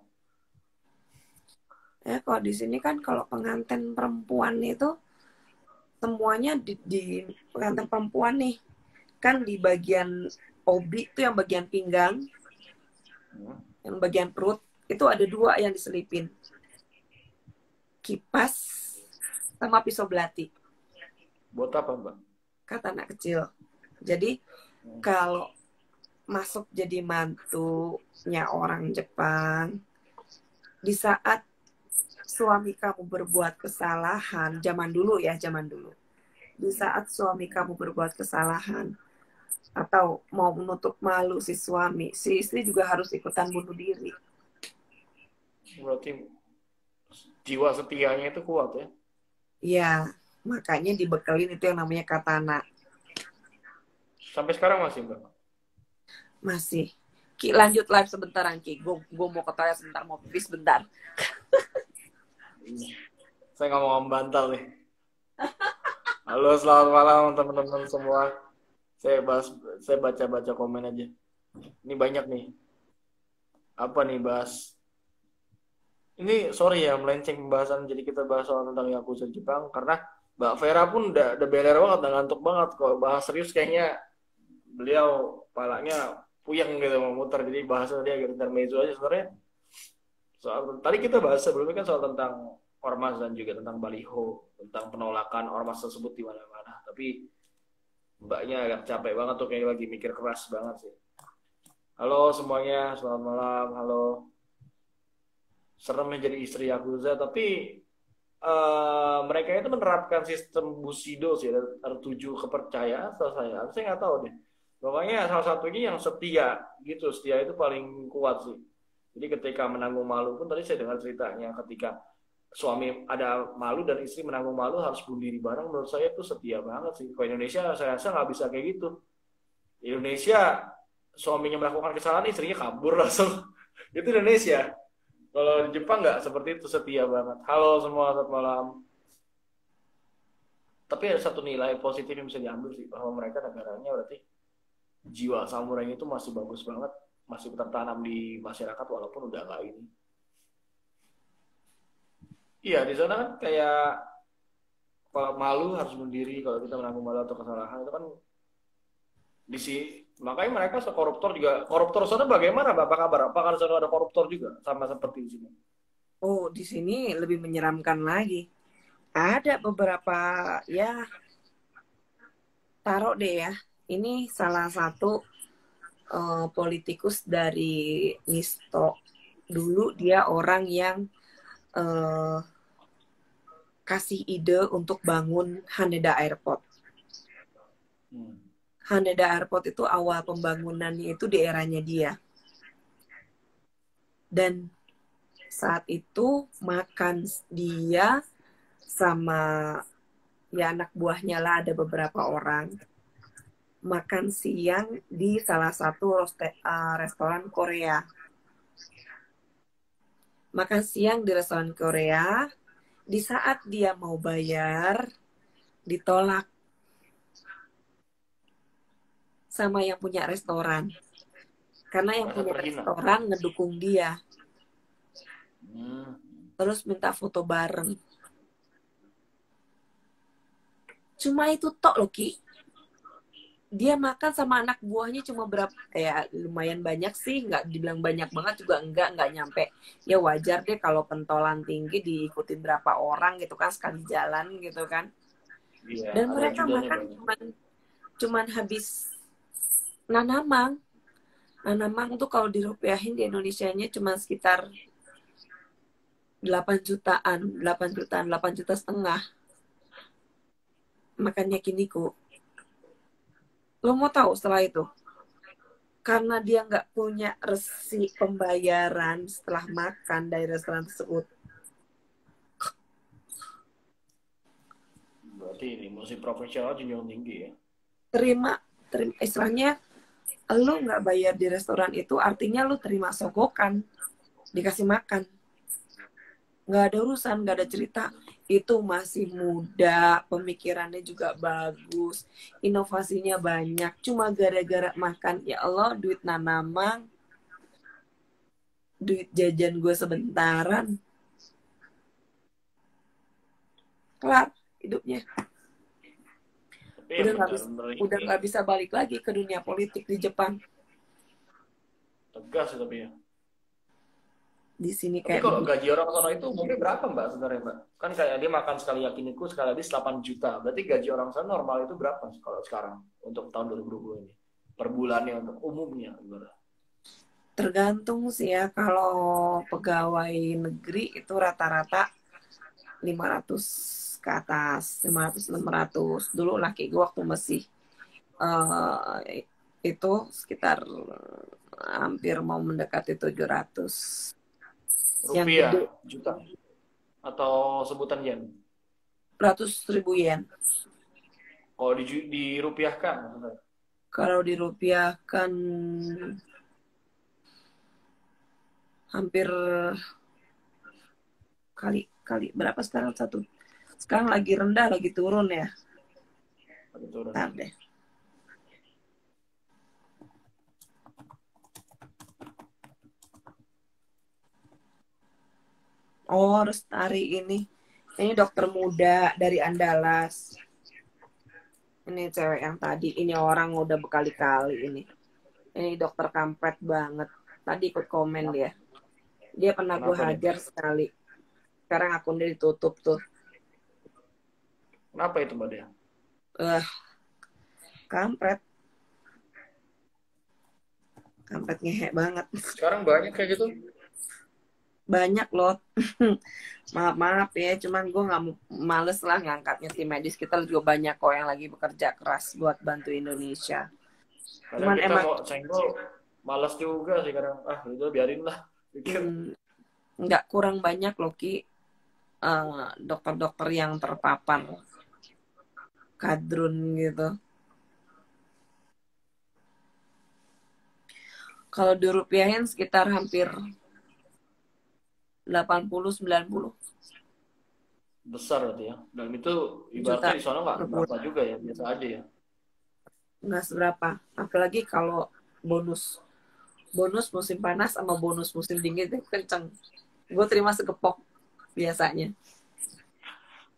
Ya kalau di sini kan kalau pengantin perempuan itu semuanya di pengantin perempuan nih kan di bagian obi itu yang bagian pinggang, yang bagian perut itu ada 2 yang diselipin, kipas sama pisau belati. Buat apa Mbak? Kata anak kecil. Jadi kalau masuk jadi mantunya orang Jepang, di saat suami kamu berbuat kesalahan, zaman dulu, di saat suami kamu berbuat kesalahan atau mau menutup malu si suami, si istri juga harus ikutan bunuh diri. Berarti jiwa setianya itu kuat ya? Iya, makanya dibekelin itu yang namanya katana. Sampai sekarang masih Mbak? Masih. Ki, lanjut live sebentar, Ki. Gue mau ke toilet sebentar, mau pipis sebentar. Saya nggak mau membantal nih. Halo, selamat malam teman-teman semua. Saya baca-baca komen aja. Ini banyak nih. Apa nih bahas? Ini sorry ya melenceng pembahasan. Jadi kita bahas soal tentang Yakuza Jepang karena Mbak Vera pun udah beler banget, udah ngantuk banget. Kalau bahas serius kayaknya beliau palanya puyeng gitu mau muter. Jadi bahasnya dia agak intermezzo aja sebenarnya. Tadi kita bahas sebelumnya kan soal tentang ormas dan juga tentang baliho, tentang penolakan ormas tersebut di mana-mana. Tapi mbaknya agak capek banget tuh, kayak lagi mikir keras banget sih. Halo semuanya, selamat malam. Halo. Seremnya jadi istri Yakuza, tapi mereka itu menerapkan sistem Bushido sih, ada 7 kepercayaan atau saya nggak tahu deh. Pokoknya salah satunya yang setia gitu, setia itu paling kuat sih. Jadi ketika menanggung malu pun tadi saya dengar ceritanya ketika suami ada malu dan istri menanggung malu harus bunuh diri bareng, menurut saya itu setia banget sih. Kalau Indonesia saya rasa nggak bisa kayak gitu. Di Indonesia suaminya melakukan kesalahan, istrinya kabur langsung. Itu Indonesia. Kalau di Jepang nggak seperti itu, setia banget. Halo semua, selamat malam. Tapi ada satu nilai positif yang bisa diambil sih, bahwa mereka negaranya berarti jiwa samurai itu masih bagus banget, masih tertanam di masyarakat walaupun udah nggak ini. Iya, di sana kan kayak kalau malu harus berdiri, kalau kita menanggung malu atau kesalahan itu kan di sini. Makanya mereka sekoruptor juga. Koruptor sana bagaimana, Bapak kabar? Apakah di sana ada koruptor juga sama seperti di sini? Oh, di sini lebih menyeramkan lagi. Ada beberapa, ya taruh deh ya. Ini salah satu politikus dari Nisto. Dulu dia orang yang uh, kasih ide untuk bangun Haneda Airport. Haneda Airport itu awal pembangunannya itu di eranya dia. Dan saat itu makan dia sama ya anak buahnya lah, ada beberapa orang, makan siang di salah satu restoran Korea. Makan siang di restoran Korea, di saat dia mau bayar, ditolak sama yang punya restoran. Karena yang punya restoran ngedukung dia. Terus minta foto bareng. Cuma itu tok loh, Ki. Dia makan sama anak buahnya cuma berapa, ya lumayan banyak sih, nggak dibilang banyak banget juga nggak nyampe. Ya wajar deh kalau pentolan tinggi diikutin berapa orang gitu kan, sekali jalan gitu kan. Iya, dan mereka makan cuman habis nanamang. Nanamang tuh kalau dirupiahin di Indonesianya cuma sekitar 8 jutaan, 8 juta setengah. Makannya Kiniko. Lo mau tahu setelah itu? Karena dia nggak punya resi pembayaran setelah makan dari restoran tersebut. Berarti ini musik profesional junjung tinggi ya. Terima istilahnya, lo nggak bayar di restoran itu artinya lo terima sogokan, dikasih makan. Nggak ada urusan, nggak ada cerita. Itu masih muda, pemikirannya juga bagus, inovasinya banyak. Cuma gara-gara makan, ya Allah, duit nanamang, duit jajan gue sebentaran, kelar hidupnya. Udah nggak bisa balik lagi ke dunia politik di Jepang. Tegas tapi ya. Di sini tapi kayak kalau gaji orang sana itu mungkin berapa Mbak sebenarnya Mbak? Kan kayak dia makan sekali yakiniku sekali habis 8 juta. Berarti gaji orang sana normal itu berapa kalau sekarang untuk tahun 2020 ini? Per bulannya untuk umumnya gimana? Tergantung sih ya, kalau pegawai negeri itu rata-rata 500 ke atas, 500-600. Dulu laki gue waktu masih itu sekitar hampir mau mendekati 700. Rupiah, juta? Atau sebutan yen? 100.000 yen. Kalau dirupiahkan? Kalau dirupiahkan hampir kali berapa sekarang satu? Sekarang lagi rendah, lagi turun ya. Lagi turun. Bentar deh. Oh, Restari ini. Ini dokter muda dari Andalas. Ini cewek yang tadi. Ini orang udah berkali-kali ini. Ini dokter kampret banget. Tadi ikut komen dia. Dia pernah gue hajar sekali. Sekarang akun dia ditutup tuh. Kenapa itu Mbak Dea? Kampret. Kampret ngehe banget. Sekarang banyak kayak gitu? Banyak loh. Maaf ya, cuman gue nggak males lah ngangkatnya tim medis. Kita juga banyak kok yang lagi bekerja keras buat bantu Indonesia. Kadang kita emang mau senggol, malas juga sih kadang. Itu biarin lah. Nggak kurang banyak loh Ki, dokter-dokter yang terpapar kadrun gitu. Kalau dirupiahin sekitar hampir 80-90 Besar berarti ya. Dan itu juta ibaratnya di sana nggak per berapa bulan. juga ya, biasa aja ya. Nggak seberapa. Apalagi kalau bonus. Bonus musim panas sama bonus musim dingin itu kenceng. Gue terima segepok biasanya.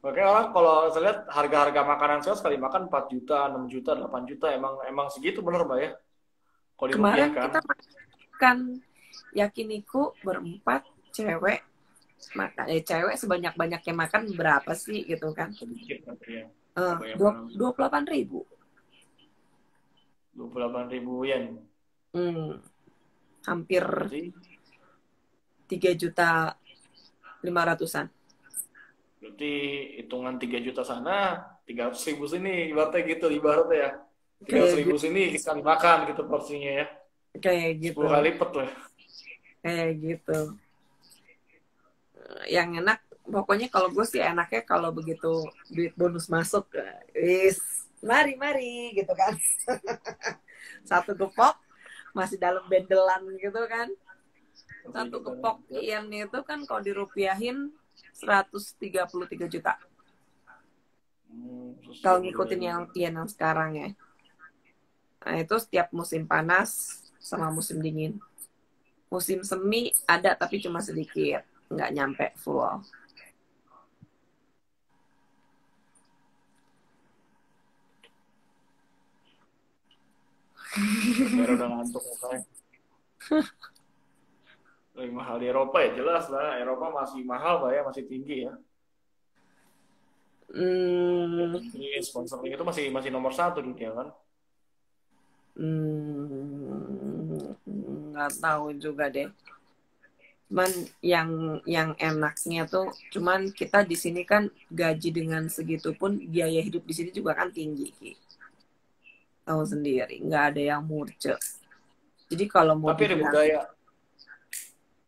Makanya orang kalau saya lihat harga-harga makanan saya sekali makan 4 juta, 6 juta, 8 juta emang emang segitu bener Mbak ya. Kalau Kemarin dirupiahkan. kita makan yakiniku berempat, cewek makan, cewek sebanyak-banyaknya makan berapa sih gitu kan? Sedikit berarti ya. Eh, Kebayang. 28.000. 28.000 yen. Hampir Berarti 3.500.000-an. berarti hitungan 3 juta sana, 300.000 sini, ibaratnya gitu, ibaratnya ya. tiga ratus Kayak ribu gitu, sini sekali makan gitu porsinya ya. kayak gitu, 10 kali lipat lah. kayak gitu. Yang enak, pokoknya kalau gue sih enaknya kalau begitu duit bonus masuk, wis, mari gitu kan. Satu gepok masih dalam bendelan gitu kan. Satu gepok yen itu kan kalau dirupiahin 133 juta. Kalau ngikutin yang yen yang sekarang ya. Nah, itu setiap musim panas sama musim dingin. Musim semi ada tapi cuma sedikit, nggak nyampe full. Baru udah ngantuk makanya. Lebih mahal di Eropa ya jelas lah. Eropa masih mahal Mbak ya, masih tinggi ya. Ini sponsoring itu masih masih nomor 1 dunia kan. Nggak tahu juga deh. Cuman yang enaknya tuh, cuman kita di sini kan gaji dengan segitu pun biaya hidup di sini juga kan tinggi, Ki. Tahu sendiri, nggak ada yang murce. Jadi kalau mau Tapi dibilang,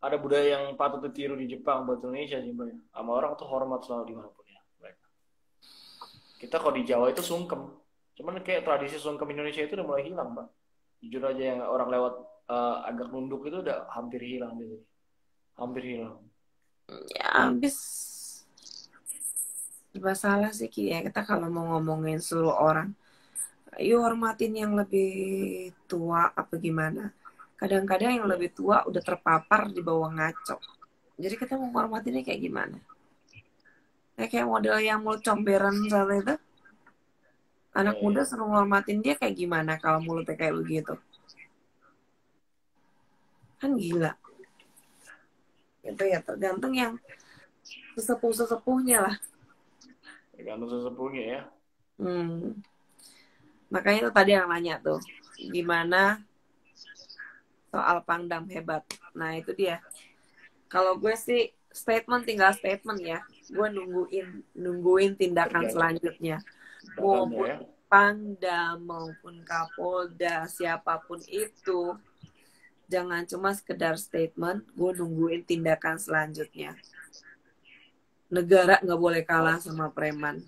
ada budaya yang patut ditiru di Jepang buat Indonesia sih Mbak. Sama orang tuh hormat selalu dimanapun ya mereka. Kita kalau di Jawa itu sungkem. Cuman kayak tradisi sungkem Indonesia itu udah mulai hilang Mbak. Jujur aja yang orang lewat agak nunduk itu udah hampir hilang gitu. Hampir hilang. ya habis masalah sih Ki ya. Kita kalau mau ngomongin seluruh orang, yuk hormatin yang lebih tua apa gimana. Kadang-kadang yang lebih tua udah terpapar di bawah ngaco. Jadi kita mau hormatinnya kayak gimana? Kayak model yang mulut comberan misalnya itu. Anak muda suruh ngormatin dia kayak gimana kalau mulutnya kayak begitu? Kan gila. Itu ya tergantung yang sesepuh-sesepuhnya lah. Tergantung sesepuhnya ya. Makanya itu tadi yang nanya tuh, gimana soal Pangdam hebat. Nah itu dia. Kalau gue sih tinggal statement ya. Gue nungguin tindakan selanjutnya. Maupun Ya. Pangdam maupun Kapolda siapapun itu, jangan cuma sekedar statement. Gue nungguin tindakan selanjutnya. Negara nggak boleh kalah sama preman.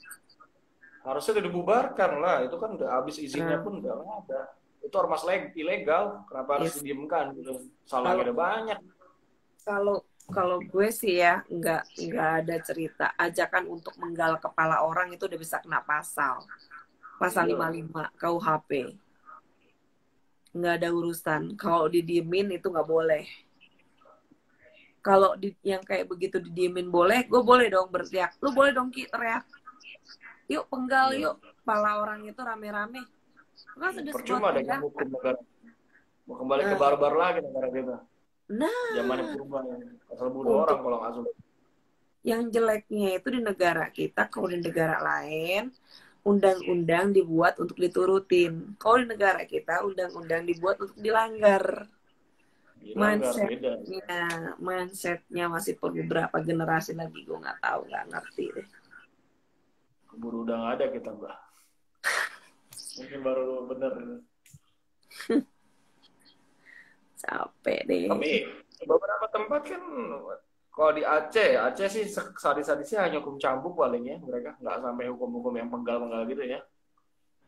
Harusnya udah dibubarkan lah. Itu kan udah habis izinnya pun udah ada. Itu ormas ilegal. Kenapa harus didiamkan gitu? Salahnya ada banyak. Kalau gue sih ya nggak ada cerita ajakan untuk menggal kepala orang itu udah bisa kena pasal 55 KUHP. Nggak ada urusan. Kalau didiemin itu nggak boleh. Kalau yang kayak begitu didiemin boleh, gue boleh dong berteriak. Lu boleh dong Ki teriak. Yuk penggal yuk kepala orang itu rame-rame. Kan sudah percuma dengan hukum negara. Mau kembali ke barbar lagi negara kita. Nah, zamannya purba asal bunuh orang kalau nggak sulit. Yang jeleknya itu di negara kita, kalau di negara lain undang-undang dibuat untuk diturutin. Kalau di negara kita undang-undang dibuat untuk dilanggar. Mindsetnya masih perlu berapa generasi lagi gue nggak tahu, nggak ngerti deh. Keburu udah nggak ada kita Mbak. Mungkin baru bener. Capek deh. Tapi beberapa tempat kan kalau di Aceh sih sadis-sadisnya hanya hukum cambuk paling ya, mereka nggak sampai hukum-hukum yang penggal-penggal gitu ya,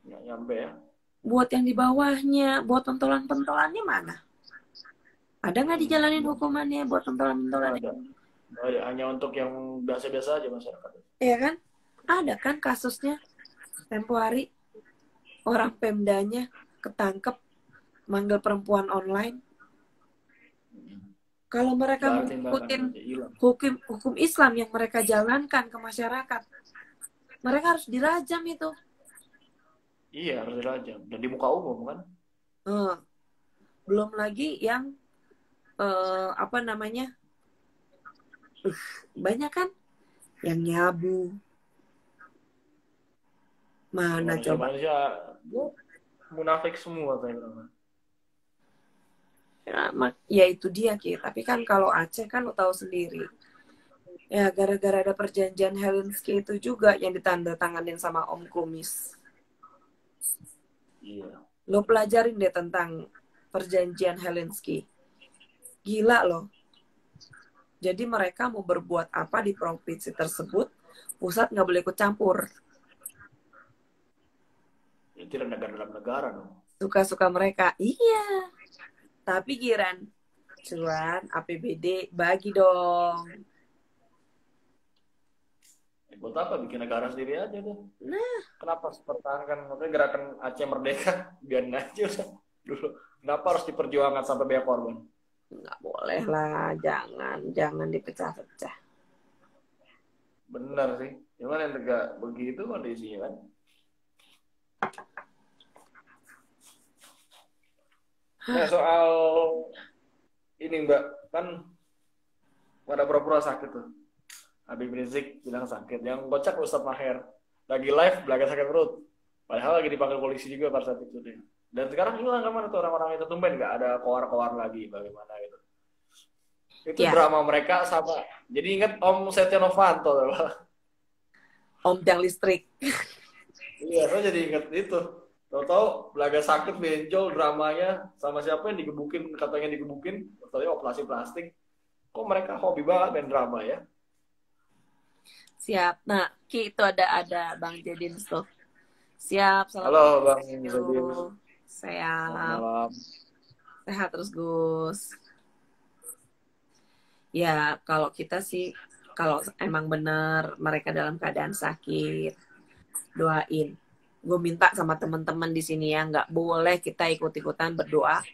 nggak nyampe ya. Buat yang di bawahnya, buat pentolan-pentolannya mana? Ada nggak dijalanin hukumannya buat Nggak pentolan-pentolan? ada. Nggak ada. Hanya untuk yang biasa-biasa aja masyarakat. Iya kan? Ada kan kasusnya tempo hari orang Pemdanya ketangkep manggil perempuan online. Kalau mereka Nggak mau ada tindakan ngikutin aja hilang. hukum Islam yang mereka jalankan ke masyarakat, mereka harus dirajam itu. Iya harus dirajam dan di muka umum kan. Eh, belum lagi yang apa namanya, banyak kan yang nyabu. Ya, Mana coba? manusia-manusia ya, munafik semua saya bilang. Ya itu dia Ki. Tapi kan kalau Aceh kan lo tahu sendiri. Ya gara-gara ada perjanjian Helsinki itu juga yang ditandatanganin sama Om Kumis. Iya. Lo pelajarin deh tentang perjanjian Helsinki. Gila loh. Jadi mereka mau berbuat apa di provinsi tersebut, pusat nggak boleh ikut campur. Itu negara dalam negara dong. Suka-suka mereka. Iya. Tapi Giran, cuan APBD bagi dong. Buat apa bikin negara sendiri aja deh. Nah, Kenapa harus pertahankan makanya gerakan Aceh Merdeka biarin aja usah dulu. Kenapa harus diperjuangkan sampai banyak korban? nggak boleh lah. Jangan dipecah-pecah. Benar sih. Cuman yang tegak begitu kondisinya kan. Nah soal ini Mbak kan pada pura-pura sakit tuh. Habib Rizik bilang sakit. Yang kocak Ustadz Maher lagi live belaga sakit perut. Padahal lagi dipanggil polisi juga pada saat itu deh. Dan sekarang hilang kemana tuh orang-orang itu tumben nggak ada koar-koar lagi bagaimana gitu. Itu Ya, drama mereka sama. Jadi ingat Om Setia Novanto tuh. Om Tiang Listrik. Iya, saya jadi ingat itu. Tahu-tahu belaga sakit benjol dramanya sama siapa yang digebukin katanya digebukin, katanya operasi plastik. Kok mereka hobi banget main drama ya? Siap. Nah, Ki itu ada Bang Jedin tuh. Siap, Halo assalamualaikum. Bang Zadin, selamat Sehat, malam. sehat terus Gus. Ya, kalau kita sih, kalau emang benar mereka dalam keadaan sakit, doain. Gue minta sama teman-teman di sini ya, nggak boleh kita ikut-ikutan berdoa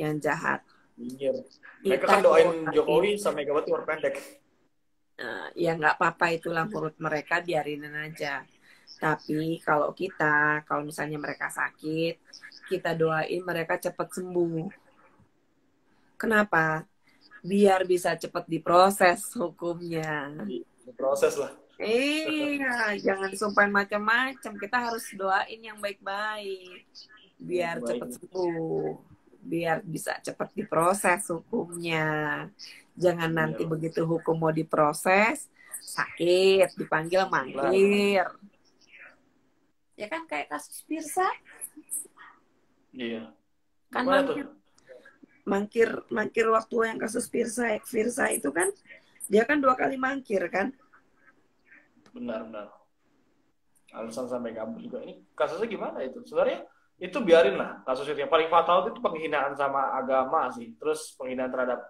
yang jahat. Iya. Mereka Kita kan doain doain, Jokowi sama Megawati umur pendek. ya nggak apa-apa itulah menurut mereka, biarinin aja. Tapi kalau misalnya mereka sakit, kita doain mereka cepat sembuh. Kenapa? Biar bisa cepat diproses hukumnya. Proses lah. Iya, jangan disumpahin macam-macam. Kita harus doain yang baik-baik. Biar Baik. cepat sembuh. Biar bisa cepat diproses hukumnya. Jangan nanti begitu hukum mau diproses, sakit, dipanggil mangkir. Ya kan kayak kasus Pirsa. Iya. Kan Gimana tuh? mangkir waktu yang kasus Pirsa itu kan, dia kan 2 kali mangkir kan. Benar-benar. Alasan sampai kabur juga. Ini kasusnya gimana itu? Sebenarnya itu biarin lah kasus itu. Yang paling fatal itu penghinaan sama agama sih. Terus penghinaan terhadap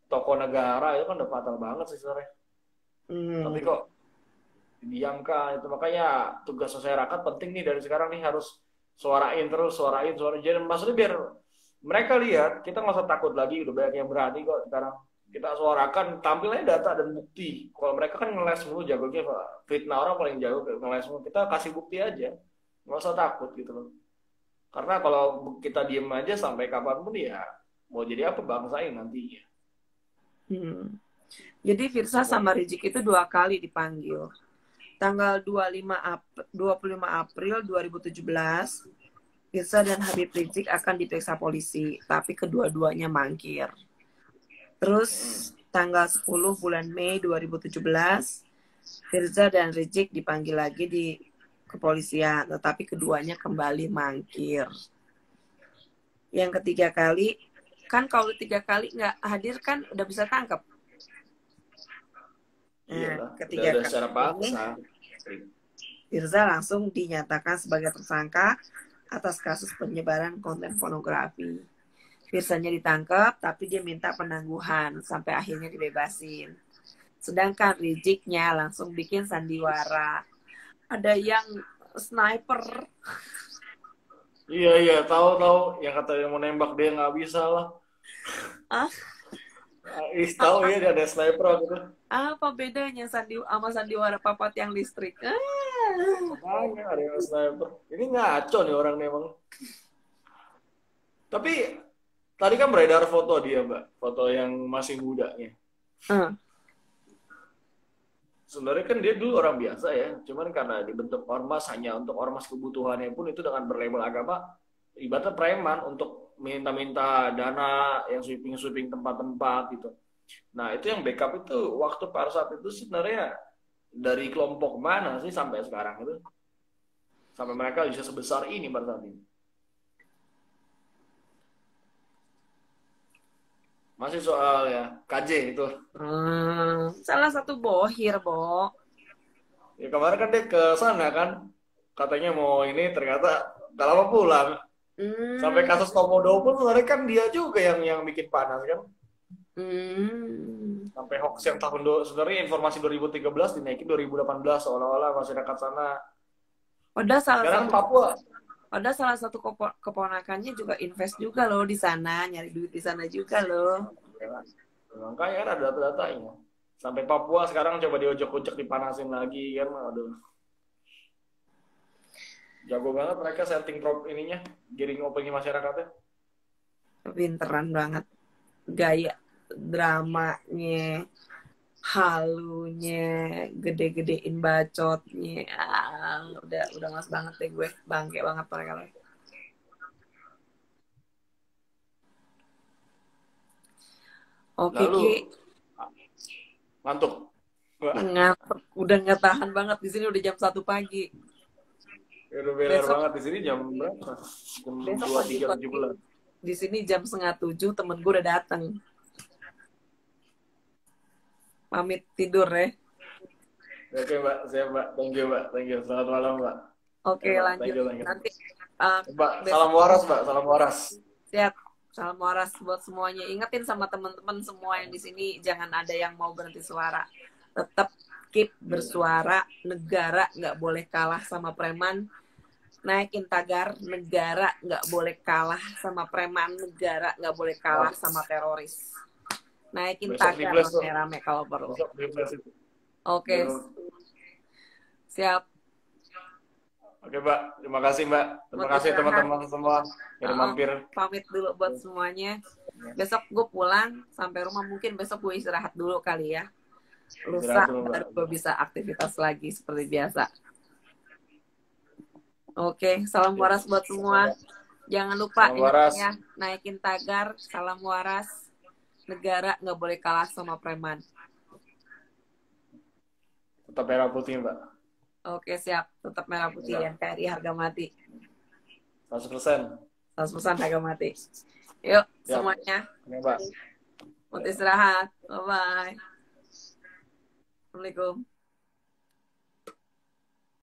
tokoh negara itu kan udah fatal banget sih sebenarnya. Tapi kok didiamkan itu, makanya tugas masyarakat penting nih dari sekarang nih, harus suarain terus, suarain. Jadi maksudnya biar mereka lihat kita nggak usah takut lagi, udah banyak yang berani kok sekarang. Kita suarakan, tampilnya data dan bukti. Kalau mereka kan ngeles mulu, jagonya fitnah orang paling jago ngeles mulu. Kita kasih bukti aja, nggak usah takut gitu loh. Karena kalau kita diem aja sampai kapanpun ya mau jadi apa bangsa ini nantinya. Jadi Firsa sama Rizik itu 2 kali dipanggil. Tanggal 25 April 2017, Firsa dan Habib Rizik akan diperiksa polisi, tapi kedua-duanya mangkir. Terus tanggal 10 bulan Mei 2017, Firza dan Rizik dipanggil lagi di kepolisian, tetapi keduanya kembali mangkir. Yang ketiga kali, kan kalau 3 kali nggak hadir kan udah bisa tangkap. Nah, ketiga kali secara paksa. Firza langsung dinyatakan sebagai tersangka atas kasus penyebaran konten pornografi. Pirsanya ditangkap, tapi dia minta penangguhan sampai akhirnya dibebasin. Sedangkan Rijiknya langsung bikin sandiwara. Ada yang sniper. Iya, tahu yang katanya mau nembak dia nggak bisa lah. Ah, Tahu ya dia ada sniper gitu. apa bedanya sama sandiwara papat yang listrik? Makanya ada yang sniper. Ini ngaco nih orang nih emang. Tapi tadi kan beredar foto dia, Mbak. Foto yang masih mudanya. Sebenarnya kan dia dulu orang biasa ya. Cuman karena dibentuk ormas hanya untuk ormas kebutuhannya pun itu dengan berlabel agama, ibaratnya preman untuk minta-minta dana yang sweeping-sweeping tempat-tempat gitu. Nah, itu yang backup itu waktu pada saat itu sebenarnya dari kelompok mana sih sampai sekarang itu? Sampai mereka bisa sebesar ini pada saat ini. Masih soal ya KJ itu. Salah satu bohir, Bo. Ya kemarin kan dia ke sana kan. Katanya mau ini ternyata gak lama pulang. Sampai kasus Komodo pun sebenarnya kan dia juga yang bikin panas kan. Sampai hoax yang sebenarnya informasi 2013 dinaikin 2018 seolah-olah masyarakat sana. Sekarang Papua. Ada salah satu keponakannya juga invest juga loh di sana, nyari duit di sana juga loh. Makanya kan ada data-datanya. Sampai Papua sekarang coba diojok-ojok dipanasin lagi kan, aduh. Jago banget mereka setting ininya, giring opini masyarakatnya. Pinteran banget. Gaya dramanya, halunya, gede-gedein bacotnya. Udah mas banget deh gue. Bangke banget mereka. Oke, Lalu, Ki. ngantuk. Ngantuk. Udah nggak tahan banget. Di sini udah jam 1 pagi. Ya, udah beler banget. Di sini jam berapa? Jam 23.17. Di sini jam 6:30 temen gue udah datang. Pamit tidur ya. Oke, Mbak. Siap, Mbak. Thank you, Mbak. Thank you. Selamat malam, Mbak. Oke, ya, lanjut. Thank you. Nanti, Mbak, salam waras, Mbak. Salam waras. Siap. Salam waras buat semuanya. Ingetin sama teman-teman semua yang di sini, jangan ada yang mau berhenti suara. Tetap keep bersuara. Negara nggak boleh kalah sama preman. Naikin tagar, negara nggak boleh kalah sama preman. Negara nggak boleh kalah sama teroris. Naikin tagar rame-rame kalau perlu. Oke. Siap. Oke, Mbak. Terima kasih, Mbak. Terima kasih teman-teman semua yang mampir. Pamit dulu buat semuanya. Besok gue pulang sampai rumah, mungkin besok gue istirahat dulu kali ya. Lusa baru gue bisa aktivitas lagi seperti biasa. Oke, salam waras buat semua. Jangan lupa ya, naikin tagar, salam waras. Negara nggak boleh kalah sama preman. Tetap merah putih, Mbak. Oke, siap. Tetap merah putih ya. NKRI harga mati. 100%. 100% harga mati. Yuk, semuanya. Ya, Mbak. Untuk istirahat. Bye-bye. Assalamualaikum.